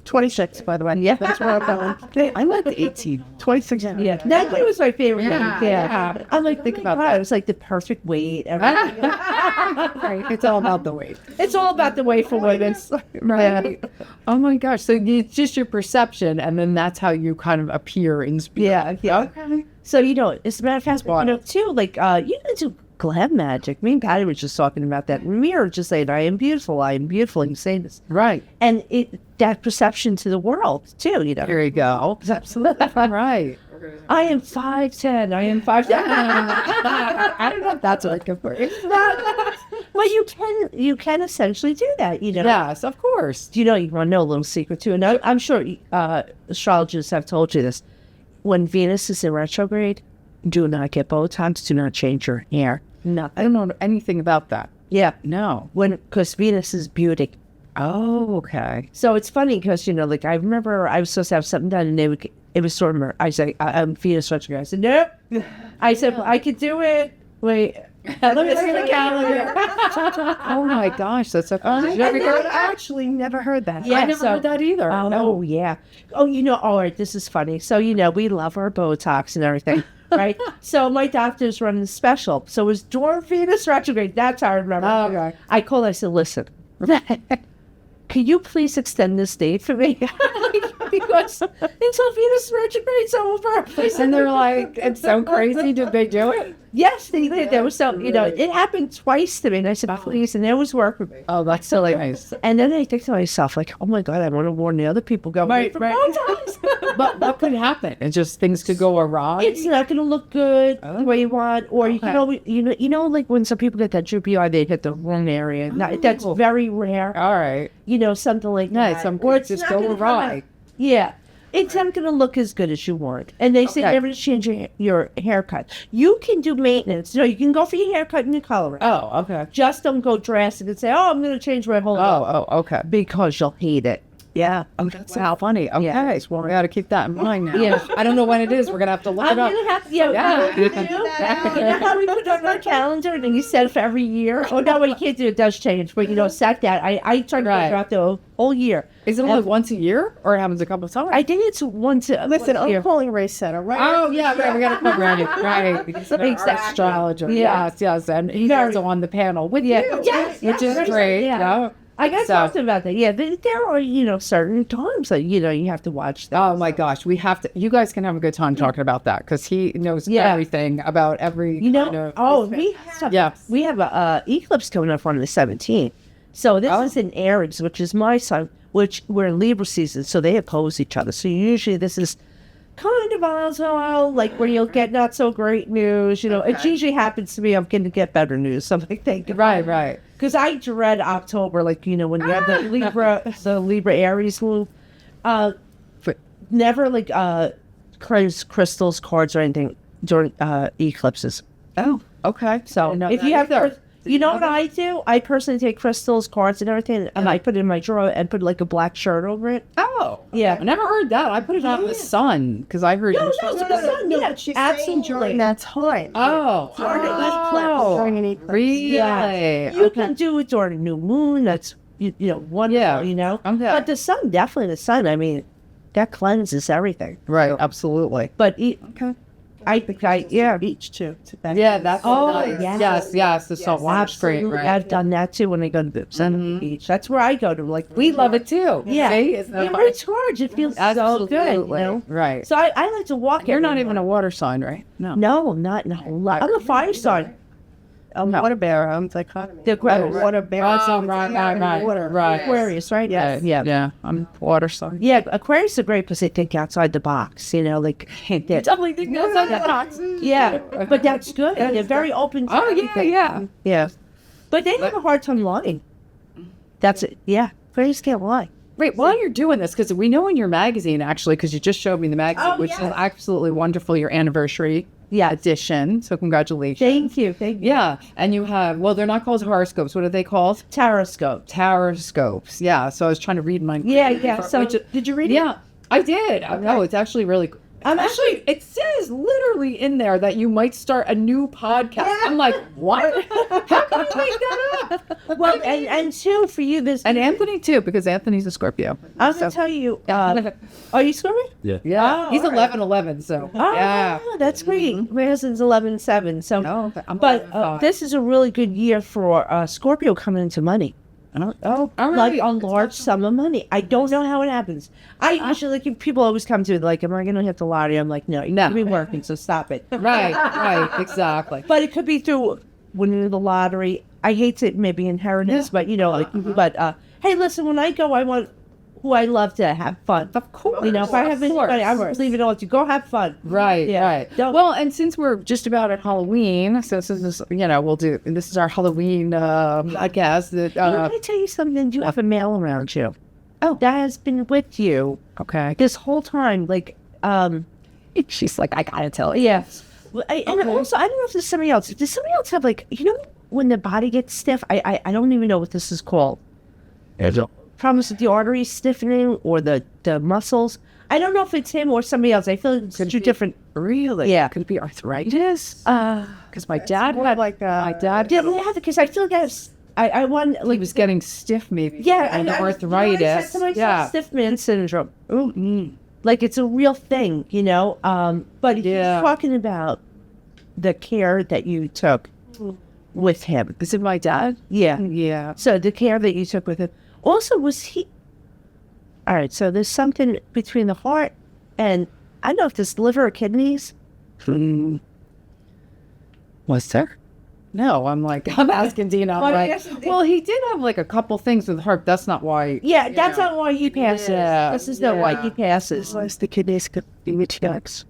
Speaker 2: 26, by the way.
Speaker 3: Yeah.
Speaker 2: That's where I'm going.
Speaker 1: I like the 18.
Speaker 2: 26.
Speaker 3: Yeah, 19 was my favorite.
Speaker 1: Yeah,
Speaker 3: thing.
Speaker 1: yeah.
Speaker 3: I'm like,
Speaker 1: Think
Speaker 3: think
Speaker 1: about
Speaker 3: about
Speaker 1: that.
Speaker 3: it. It was like the perfect weight. Everything.
Speaker 1: Right. It's all about the weight.
Speaker 3: It's all about the weight for women.
Speaker 1: Right. Oh my gosh. So it's just your perception, and then that's how you kind of appear in spirit.
Speaker 3: Yeah, yeah.
Speaker 1: Okay.
Speaker 3: So, you know, as a matter of fact, you
Speaker 1: wild.
Speaker 3: know, too, like, you can do glam magic. Me and Patty were just talking about that. We were just saying, I am beautiful. And you say this.
Speaker 1: Right.
Speaker 3: And that perception to the world, too, you know.
Speaker 1: Here you go.
Speaker 3: Absolutely.
Speaker 1: Right.
Speaker 3: I am 5'10". I am 5'10".
Speaker 1: I don't know if that's what good for.
Speaker 3: Well, you can essentially do that, you know.
Speaker 1: Yes, of course.
Speaker 3: Do you know, you want to know a little secret, too? And I'm sure astrologers have told you this. When Venus is in retrograde, do not get Botox. Do not change your hair. Nothing.
Speaker 1: I don't know anything about that.
Speaker 3: Yeah.
Speaker 1: No.
Speaker 3: Because Venus is beauty.
Speaker 1: Oh, okay.
Speaker 3: So it's funny because, you know, like I remember I was supposed to have something done and it was sort of, I said, I'm Venus retrograde. I said, nope. I said, I could do it. Wait. Let me see the calendar.
Speaker 1: Oh my gosh, that's so cool. Did you ever hear
Speaker 2: I
Speaker 1: that?
Speaker 2: actually never heard that.
Speaker 3: Yeah,
Speaker 1: I never heard that either.
Speaker 3: Oh,
Speaker 1: No.
Speaker 3: yeah. Oh, you know, all right, this is funny. So, you know, we love our Botox and everything, right? So my doctor's running a special. So it was during Venus retrograde. That's how I remember.
Speaker 1: Oh, okay.
Speaker 3: I called, I said, listen, can you please extend this date for me? Because until Venus retrograde's over.
Speaker 1: And they're like, it's so crazy. Did they do it?
Speaker 3: Yes, they did. There was some, you know, it happened twice to me. And I said, please. And it was work for me.
Speaker 1: Oh, that's silly. Nice.
Speaker 3: And then I think to myself, like, oh my God, I want to warn the other people going
Speaker 1: Right,
Speaker 3: for
Speaker 1: right.
Speaker 3: Botox.
Speaker 1: But what could happen? It's just things could go awry.
Speaker 3: It's not going to look good the way you want. Or, you know, like when some people get that droopy eye, they hit the wrong area. That's very rare.
Speaker 1: All right.
Speaker 3: You know, something like
Speaker 1: Yeah,
Speaker 3: that.
Speaker 1: some
Speaker 3: Or
Speaker 1: kids just
Speaker 3: not
Speaker 1: go
Speaker 3: gonna come
Speaker 1: awry.
Speaker 3: out- Yeah. It's not going to look as good as you want. And they say
Speaker 1: Okay.
Speaker 3: never to change your haircut. You can do maintenance. You can go for your haircut and your coloring.
Speaker 1: Oh, okay.
Speaker 3: Just don't go drastic and say, oh, I'm going to change my whole look.
Speaker 1: Oh, okay.
Speaker 3: Because you'll hate it.
Speaker 2: Yeah.
Speaker 1: Oh, that's how funny. Okay.
Speaker 3: Yeah.
Speaker 1: Well, we got to keep that in mind now.
Speaker 3: Yeah.
Speaker 1: I don't know when it is. We're going to have to look
Speaker 3: I'm
Speaker 1: it up.
Speaker 3: going to have to, yeah.
Speaker 1: Yeah.
Speaker 3: You know how we put it on our calendar and then you set it for every year? Oh, no, you can't do it. It does change. But, you know, set that. I try to
Speaker 1: Right.
Speaker 3: figure out the whole year.
Speaker 1: Is it only once a year or it happens a couple of times?
Speaker 3: I think it's once a
Speaker 2: Listen,
Speaker 3: once a year.
Speaker 2: I'm calling Ray Center, right?
Speaker 1: Oh, yeah, right. We got to put ready. Right. Because of our
Speaker 3: Exactly.
Speaker 1: astrologer.
Speaker 3: Yeah.
Speaker 1: Yes. And he's also on the panel with you.
Speaker 3: Yes,
Speaker 1: Which
Speaker 3: yes,
Speaker 1: is great.
Speaker 3: yeah.
Speaker 1: Yeah.
Speaker 3: I got
Speaker 1: So-
Speaker 3: talked about that. Yeah, there are, you know, certain times that, you know, you have to watch that.
Speaker 1: Oh my gosh, we have to. You guys can have a good time talking about that because he knows
Speaker 3: Yeah.
Speaker 1: everything about every.
Speaker 3: You know,
Speaker 1: kind of-
Speaker 3: we have a eclipse coming up on the 17th. So this
Speaker 1: Oh.
Speaker 3: is in Aries, which is my sign, which we're in Libra season, so they oppose each other. So usually this is kind of volatile, like where you'll get not so great news. You know, it usually happens to me. I'm going to get better news. So I'm like, thank you.
Speaker 1: Right.
Speaker 3: Because I dread October, like, you know, when you have the Libra Aries move.
Speaker 1: But-
Speaker 3: Never like crystals, cards, or anything during eclipses.
Speaker 1: Oh, okay.
Speaker 3: So
Speaker 1: know
Speaker 3: if
Speaker 1: that
Speaker 3: you have,
Speaker 1: either.
Speaker 3: you know what I do? I personally take crystals, cards, and everything, and I put it in my drawer and put like a black shirt over it.
Speaker 1: Oh,
Speaker 3: Yeah.
Speaker 1: I never heard that. I put it out in the sun because I heard.
Speaker 3: No,
Speaker 2: Yeah,
Speaker 3: yeah,
Speaker 2: she's
Speaker 3: absolutely.
Speaker 2: saying during that time.
Speaker 1: Oh,
Speaker 2: During an eclipse.
Speaker 1: really?
Speaker 3: Yeah. You can do it during a new moon. That's you know wonderful.
Speaker 1: Yeah.
Speaker 3: You know.
Speaker 1: Okay.
Speaker 3: But the sun, definitely the sun. I mean, that cleanses everything.
Speaker 1: Right. Absolutely.
Speaker 3: But
Speaker 2: Okay.
Speaker 3: I think yeah.
Speaker 2: Beach too.
Speaker 1: Yeah, that's
Speaker 3: nice.
Speaker 1: yes. The salt water's great,
Speaker 3: Absolutely.
Speaker 1: right?
Speaker 3: I've done that too when I go to the beach. That's where I go to. Like
Speaker 1: We love it too.
Speaker 3: Yeah.
Speaker 1: See? Isn't that
Speaker 3: You
Speaker 1: fun?
Speaker 3: recharge. It feels so good. You know?
Speaker 1: Right.
Speaker 3: So I like to walk.
Speaker 1: You're not
Speaker 3: every
Speaker 1: even a water sign, right? No.
Speaker 3: No, not in a whole lot. I'm a fire sign.
Speaker 2: Water bear. I'm dichotomy.
Speaker 3: The
Speaker 2: Water bear.
Speaker 1: Right.
Speaker 3: Aquarius, right?
Speaker 2: Yes.
Speaker 3: Yeah.
Speaker 1: I'm water sign.
Speaker 3: Yeah, Aquarius is a great place to think outside the box, you know, like
Speaker 1: Definitely think outside the box.
Speaker 3: yeah, but that's good. They're very open to
Speaker 1: Oh yeah,
Speaker 3: everything.
Speaker 1: yeah.
Speaker 3: Yeah. But they have a hard time lying. That's it. Yeah. Aquarius can't lie.
Speaker 1: Wait, while you're doing this, because we know in your magazine, actually, because you just showed me the magazine, which is absolutely wonderful, your anniversary edition. So congratulations.
Speaker 3: Thank you.
Speaker 1: Yeah. And you have, well, they're not called horoscopes. What are they called?
Speaker 3: Taroscope.
Speaker 1: Taroscopes. Yeah. So I was trying to read mine.
Speaker 3: Yeah. So did you read it?
Speaker 1: Yeah, I did. No, it's actually really. Actually, it says literally in there that you might start a new podcast. I'm like, what? How can you make that up?
Speaker 3: Well, and two, for you, this.
Speaker 1: And Anthony too, because Anthony's a Scorpio.
Speaker 3: I was going to tell you, are you Scorpio?
Speaker 1: Yeah, he's
Speaker 3: all right.
Speaker 1: 11/11. So
Speaker 3: Oh,
Speaker 1: yeah.
Speaker 3: that's great. My husband's 11/7. So,
Speaker 1: No, I'm
Speaker 3: but
Speaker 1: 11/5.
Speaker 3: this is a really good year for Scorpio coming into money.
Speaker 1: all
Speaker 3: Like
Speaker 1: right.
Speaker 3: a large sum of money. I don't know how it happens. I usually, like, if people always come to it, like, am I going to hit the lottery? I'm like, no, you
Speaker 1: No.
Speaker 3: could be working, so stop it.
Speaker 1: Right, exactly.
Speaker 3: But it could be through winning the lottery. I hate to maybe inheritance, but you know, like, but hey, listen, when I go, I want who I love to have fun.
Speaker 1: Of course.
Speaker 3: You know, if I have anybody, I'm leaving it all to go have fun.
Speaker 1: Right,
Speaker 3: Yeah.
Speaker 1: right.
Speaker 3: Don't-
Speaker 1: Well, and since we're just about at Halloween, so this is, this is our Halloween podcast. That,
Speaker 3: Can I tell you something? You have a male around you.
Speaker 1: Oh.
Speaker 3: That has been with you
Speaker 1: okay.
Speaker 3: this whole time. Like,
Speaker 1: She's like, I gotta tell you.
Speaker 3: yeah. Well, and also, I don't know if there's somebody else. Does somebody else have, like, you know, when the body gets stiff? I don't even know what this is called. Problems with the arteries stiffening or the muscles. I don't know if it's him or somebody else. I feel like it's two different.
Speaker 1: Really?
Speaker 3: Yeah.
Speaker 1: Could it be arthritis? Because my dad
Speaker 2: More
Speaker 1: had
Speaker 2: like
Speaker 1: my dad.
Speaker 3: Yeah, because I feel like I want,
Speaker 1: He
Speaker 3: like,
Speaker 1: was getting stiff, maybe.
Speaker 3: yeah,
Speaker 1: and
Speaker 3: I
Speaker 1: arthritis.
Speaker 3: said to myself,
Speaker 1: Yeah.
Speaker 3: stiff man syndrome. Like, it's a real thing, you know. But he's talking about the care that you took with him.
Speaker 1: Is it my dad?
Speaker 3: Yeah.
Speaker 1: Yeah.
Speaker 3: So the care that you took with him. Also, was he? All right. So there's something between the heart and I don't know if this liver or kidneys.
Speaker 1: Was there? No, I'm asking Deana. I'm like, well, he did have like a couple things with the heart. That's not why.
Speaker 3: Yeah, that's not why he passes.
Speaker 1: Yeah.
Speaker 3: This is not why he passes.
Speaker 2: the kidneys could be checks.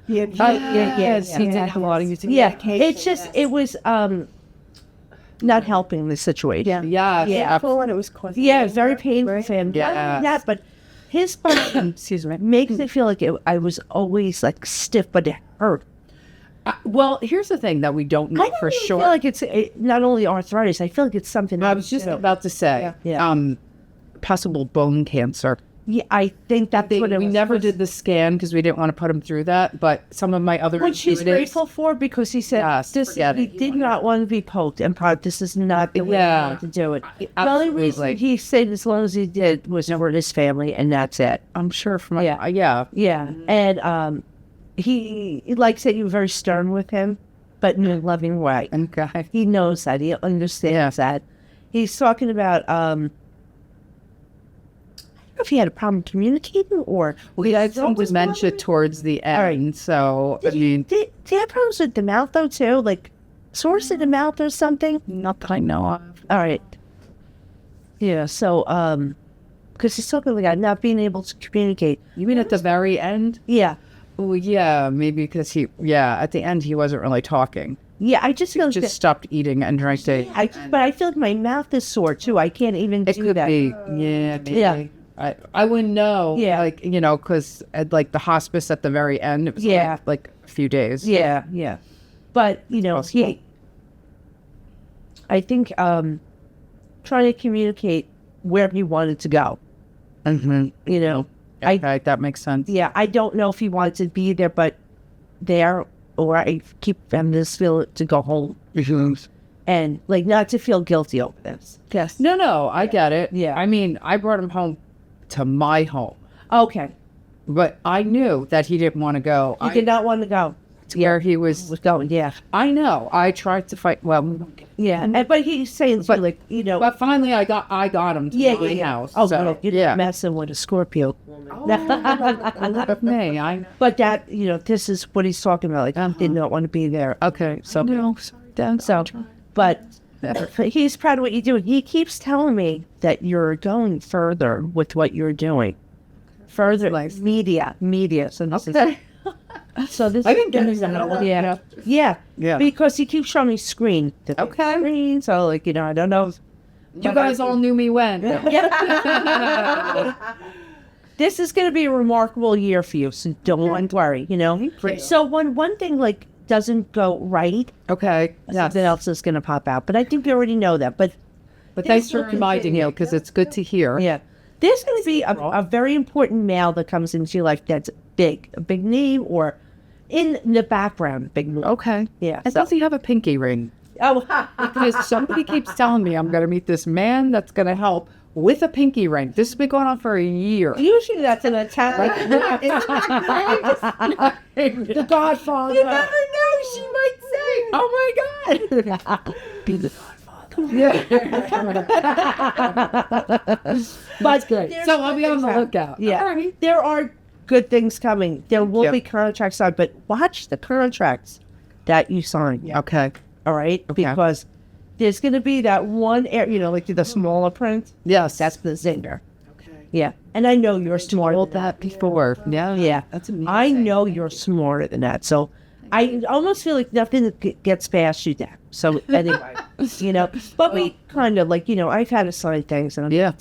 Speaker 2: Yeah.
Speaker 1: Yes, he did have a lot of using.
Speaker 3: Yeah, it's just it was not helping the situation.
Speaker 1: Yeah.
Speaker 3: Yeah.
Speaker 2: And it was causing.
Speaker 3: Yeah, very painful for him.
Speaker 1: Yeah.
Speaker 3: Yeah, but his body
Speaker 1: Excuse me.
Speaker 3: makes it feel like I was always like stiff, but it hurt.
Speaker 1: Well, here's the thing that we don't know
Speaker 3: I don't
Speaker 1: for
Speaker 3: even
Speaker 1: sure.
Speaker 3: feel like it's not only arthritis. I feel like it's something
Speaker 1: I
Speaker 3: else,
Speaker 1: was just
Speaker 3: too.
Speaker 1: about to say,
Speaker 3: Yeah.
Speaker 1: possible bone cancer.
Speaker 3: Yeah, I think that's what it
Speaker 1: We
Speaker 3: was.
Speaker 1: never did the scan because we didn't want to put him through that. But some of my other
Speaker 3: Which he's
Speaker 1: intuitives-
Speaker 3: grateful for because he said
Speaker 1: Yes,
Speaker 3: this.
Speaker 1: forget
Speaker 3: He
Speaker 1: it.
Speaker 3: did not want to be poked, and part this is not the way he
Speaker 1: Yeah.
Speaker 3: wanted to do it. The only
Speaker 1: Absolutely.
Speaker 3: reason he said as long as he did was for his family, and that's it.
Speaker 1: I'm sure from
Speaker 3: Yeah.
Speaker 1: yeah.
Speaker 3: Yeah, and he like said you were very stern with him, but in a loving way.
Speaker 1: Okay.
Speaker 3: He knows that. He understands that. He's talking about I don't know if he had a problem communicating or
Speaker 1: We had some
Speaker 3: was
Speaker 1: dementia
Speaker 3: bothering-
Speaker 1: towards the end,
Speaker 3: right.
Speaker 1: so I mean,
Speaker 3: Did he have problems with the mouth though too? Like sores in the mouth or something?
Speaker 1: not that I know of.
Speaker 3: All right. Yeah. So because he's talking about not being able to communicate.
Speaker 1: You mean at the very end?
Speaker 3: Yeah.
Speaker 1: Oh yeah, maybe because at the end he wasn't really talking.
Speaker 3: Yeah. I just feel
Speaker 1: Just stopped eating and drank to.
Speaker 3: but I feel like my mouth is sore too. I can't even
Speaker 1: It
Speaker 3: do
Speaker 1: could
Speaker 3: that.
Speaker 1: be, yeah, maybe.
Speaker 3: Yeah.
Speaker 1: I wouldn't know.
Speaker 3: Yeah.
Speaker 1: Like, because at like the hospice at the very end, it was
Speaker 3: Yeah.
Speaker 1: like a few days.
Speaker 3: Yeah, yeah. But,
Speaker 1: Possible.
Speaker 3: I think trying to communicate where he wanted to go.
Speaker 1: Mm-hmm.
Speaker 3: I
Speaker 1: That makes sense.
Speaker 3: Yeah, I don't know if he wanted to be there, but there, or I keep having this feel to go home and like not to feel guilty over this. Yes.
Speaker 1: No, I get it.
Speaker 3: Yeah.
Speaker 1: I mean, I brought him home to my home.
Speaker 3: Okay.
Speaker 1: But I knew that he didn't want to go.
Speaker 3: He did not want to go.
Speaker 1: Where he was
Speaker 3: going, yeah.
Speaker 1: I know. I tried to fight. Well,
Speaker 3: yeah. But he's saying,
Speaker 1: but,
Speaker 3: like, you know.
Speaker 1: But finally, I got him to my house.
Speaker 3: Oh,
Speaker 1: so,
Speaker 3: well, you're messing with a Scorpio.
Speaker 1: Me, I.
Speaker 3: But that, you know, this is what he's talking about. Like, he did not want to be there.
Speaker 1: Okay, so
Speaker 3: No, so, but he's proud of what you're doing. He keeps telling me that you're going further with what you're doing. Further, like media. So this is. So this
Speaker 1: I didn't get that.
Speaker 3: Yeah. Because he keeps showing me screen.
Speaker 1: Okay.
Speaker 3: Screen, so, like, you know, I don't know.
Speaker 1: You guys all knew me when.
Speaker 3: This is going to be a remarkable year for you, so don't worry, you know. So when one thing, like, doesn't go right,
Speaker 1: Okay.
Speaker 3: something else is going to pop out. But I think you already know that. But
Speaker 1: thanks for reminding me, because it's good to hear.
Speaker 3: yeah, there's going to be a very important male that comes into your life that's big, a big name, or in the background, big name.
Speaker 1: Okay.
Speaker 3: Yeah.
Speaker 1: And does he have a pinky ring?
Speaker 3: Oh,
Speaker 1: Because somebody keeps telling me I'm going to meet this man that's going to help with a pinky ring. This has been going on for a year.
Speaker 3: usually that's an attack.
Speaker 1: The Godfather.
Speaker 3: You never know. She might say,
Speaker 1: Oh my God. Be the Godfather. Yeah.
Speaker 3: But
Speaker 1: Good. So I'll be on the lookout.
Speaker 3: Yeah.
Speaker 1: All right.
Speaker 3: There are good things coming. There will
Speaker 1: Yep.
Speaker 3: be contracts signed, but watch the contracts that you sign.
Speaker 1: Okay.
Speaker 3: All right? Because there's going to be that one area, you know, like the smaller print.
Speaker 1: Yes.
Speaker 3: That's the zinger. Okay. Yeah. And I know you're smarter
Speaker 1: Told
Speaker 3: than
Speaker 1: that before. Yeah.
Speaker 3: Yeah.
Speaker 1: That's amazing.
Speaker 3: I know you're smarter than that. So I almost feel like nothing gets past you there. So anyway, you know, but we kind of like, you know, I've had to sign things and I'm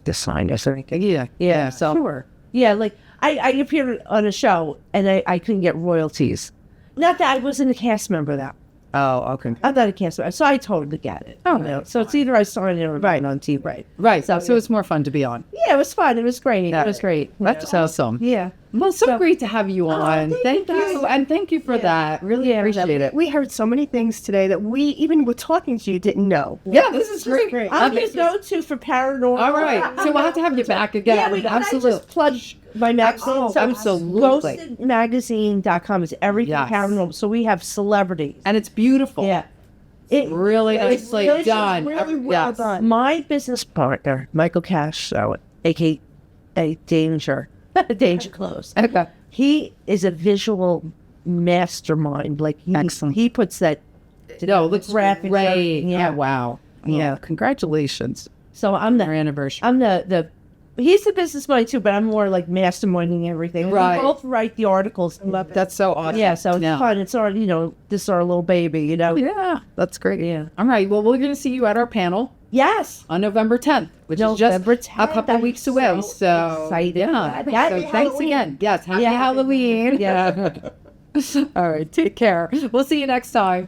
Speaker 3: to sign this or anything.
Speaker 1: Yeah.
Speaker 3: Yeah. So
Speaker 1: Sure.
Speaker 3: yeah, like I appeared on a show and I couldn't get royalties. Not that I wasn't a cast member of that.
Speaker 1: Oh, okay.
Speaker 3: I'm not a cast member, so I totally get it.
Speaker 1: Oh,
Speaker 3: you know? So it's either I signed it or I'm on TV. Right.
Speaker 1: Right. So it's more fun to be on.
Speaker 3: Yeah, it was fun. It was great.
Speaker 1: Yeah.
Speaker 3: It was great.
Speaker 1: That's awesome.
Speaker 3: Yeah.
Speaker 1: Well, so great to have you on.
Speaker 2: thank
Speaker 1: Thank you. And thank you for that. Really appreciate it.
Speaker 2: We heard so many things today that we, even with talking to you, didn't know.
Speaker 1: Yeah, this is great.
Speaker 3: I'm your go-to for paranormal.
Speaker 1: All right. So we'll have to have you back again.
Speaker 3: Yeah, we
Speaker 1: absolutely.
Speaker 3: just plug my magazine.
Speaker 1: Oh,
Speaker 3: So
Speaker 1: absolutely.
Speaker 3: ghostedmagazine.com is everything
Speaker 1: Yes.
Speaker 3: paranormal. So we have celebrities.
Speaker 1: And it's beautiful.
Speaker 3: Yeah. It
Speaker 1: Really nicely
Speaker 2: really
Speaker 1: done.
Speaker 2: really well done.
Speaker 3: My business partner, Michael Cash, a.k.a. Danger, Danger Clothes.
Speaker 1: Okay.
Speaker 3: He is a visual mastermind. Like
Speaker 1: Excellent.
Speaker 3: He puts that.
Speaker 1: No, it looks
Speaker 3: graphics,
Speaker 1: great.
Speaker 3: yeah.
Speaker 1: Oh, wow.
Speaker 3: Yeah.
Speaker 1: Congratulations.
Speaker 3: So I'm
Speaker 1: Our
Speaker 3: the.
Speaker 1: anniversary.
Speaker 3: I'm the. He's the business mind too, but I'm more like masterminding everything.
Speaker 1: Right.
Speaker 3: We both write the articles.
Speaker 1: That's so awesome.
Speaker 3: Yeah, so it's fun. It's our, you know, this is our little baby, you know.
Speaker 1: Yeah, that's great.
Speaker 3: Yeah.
Speaker 1: All right. Well, we're going to see you at our panel
Speaker 3: Yes.
Speaker 1: on November 10th, which
Speaker 3: November
Speaker 1: is just a
Speaker 3: 10th.
Speaker 1: couple of weeks away. So,
Speaker 3: excited.
Speaker 1: yeah.
Speaker 3: Happy
Speaker 1: So thanks
Speaker 3: Halloween.
Speaker 1: again. Yes. Happy
Speaker 3: Yeah.
Speaker 1: Halloween.
Speaker 3: Yeah.
Speaker 1: All right. Take care. We'll see you next time.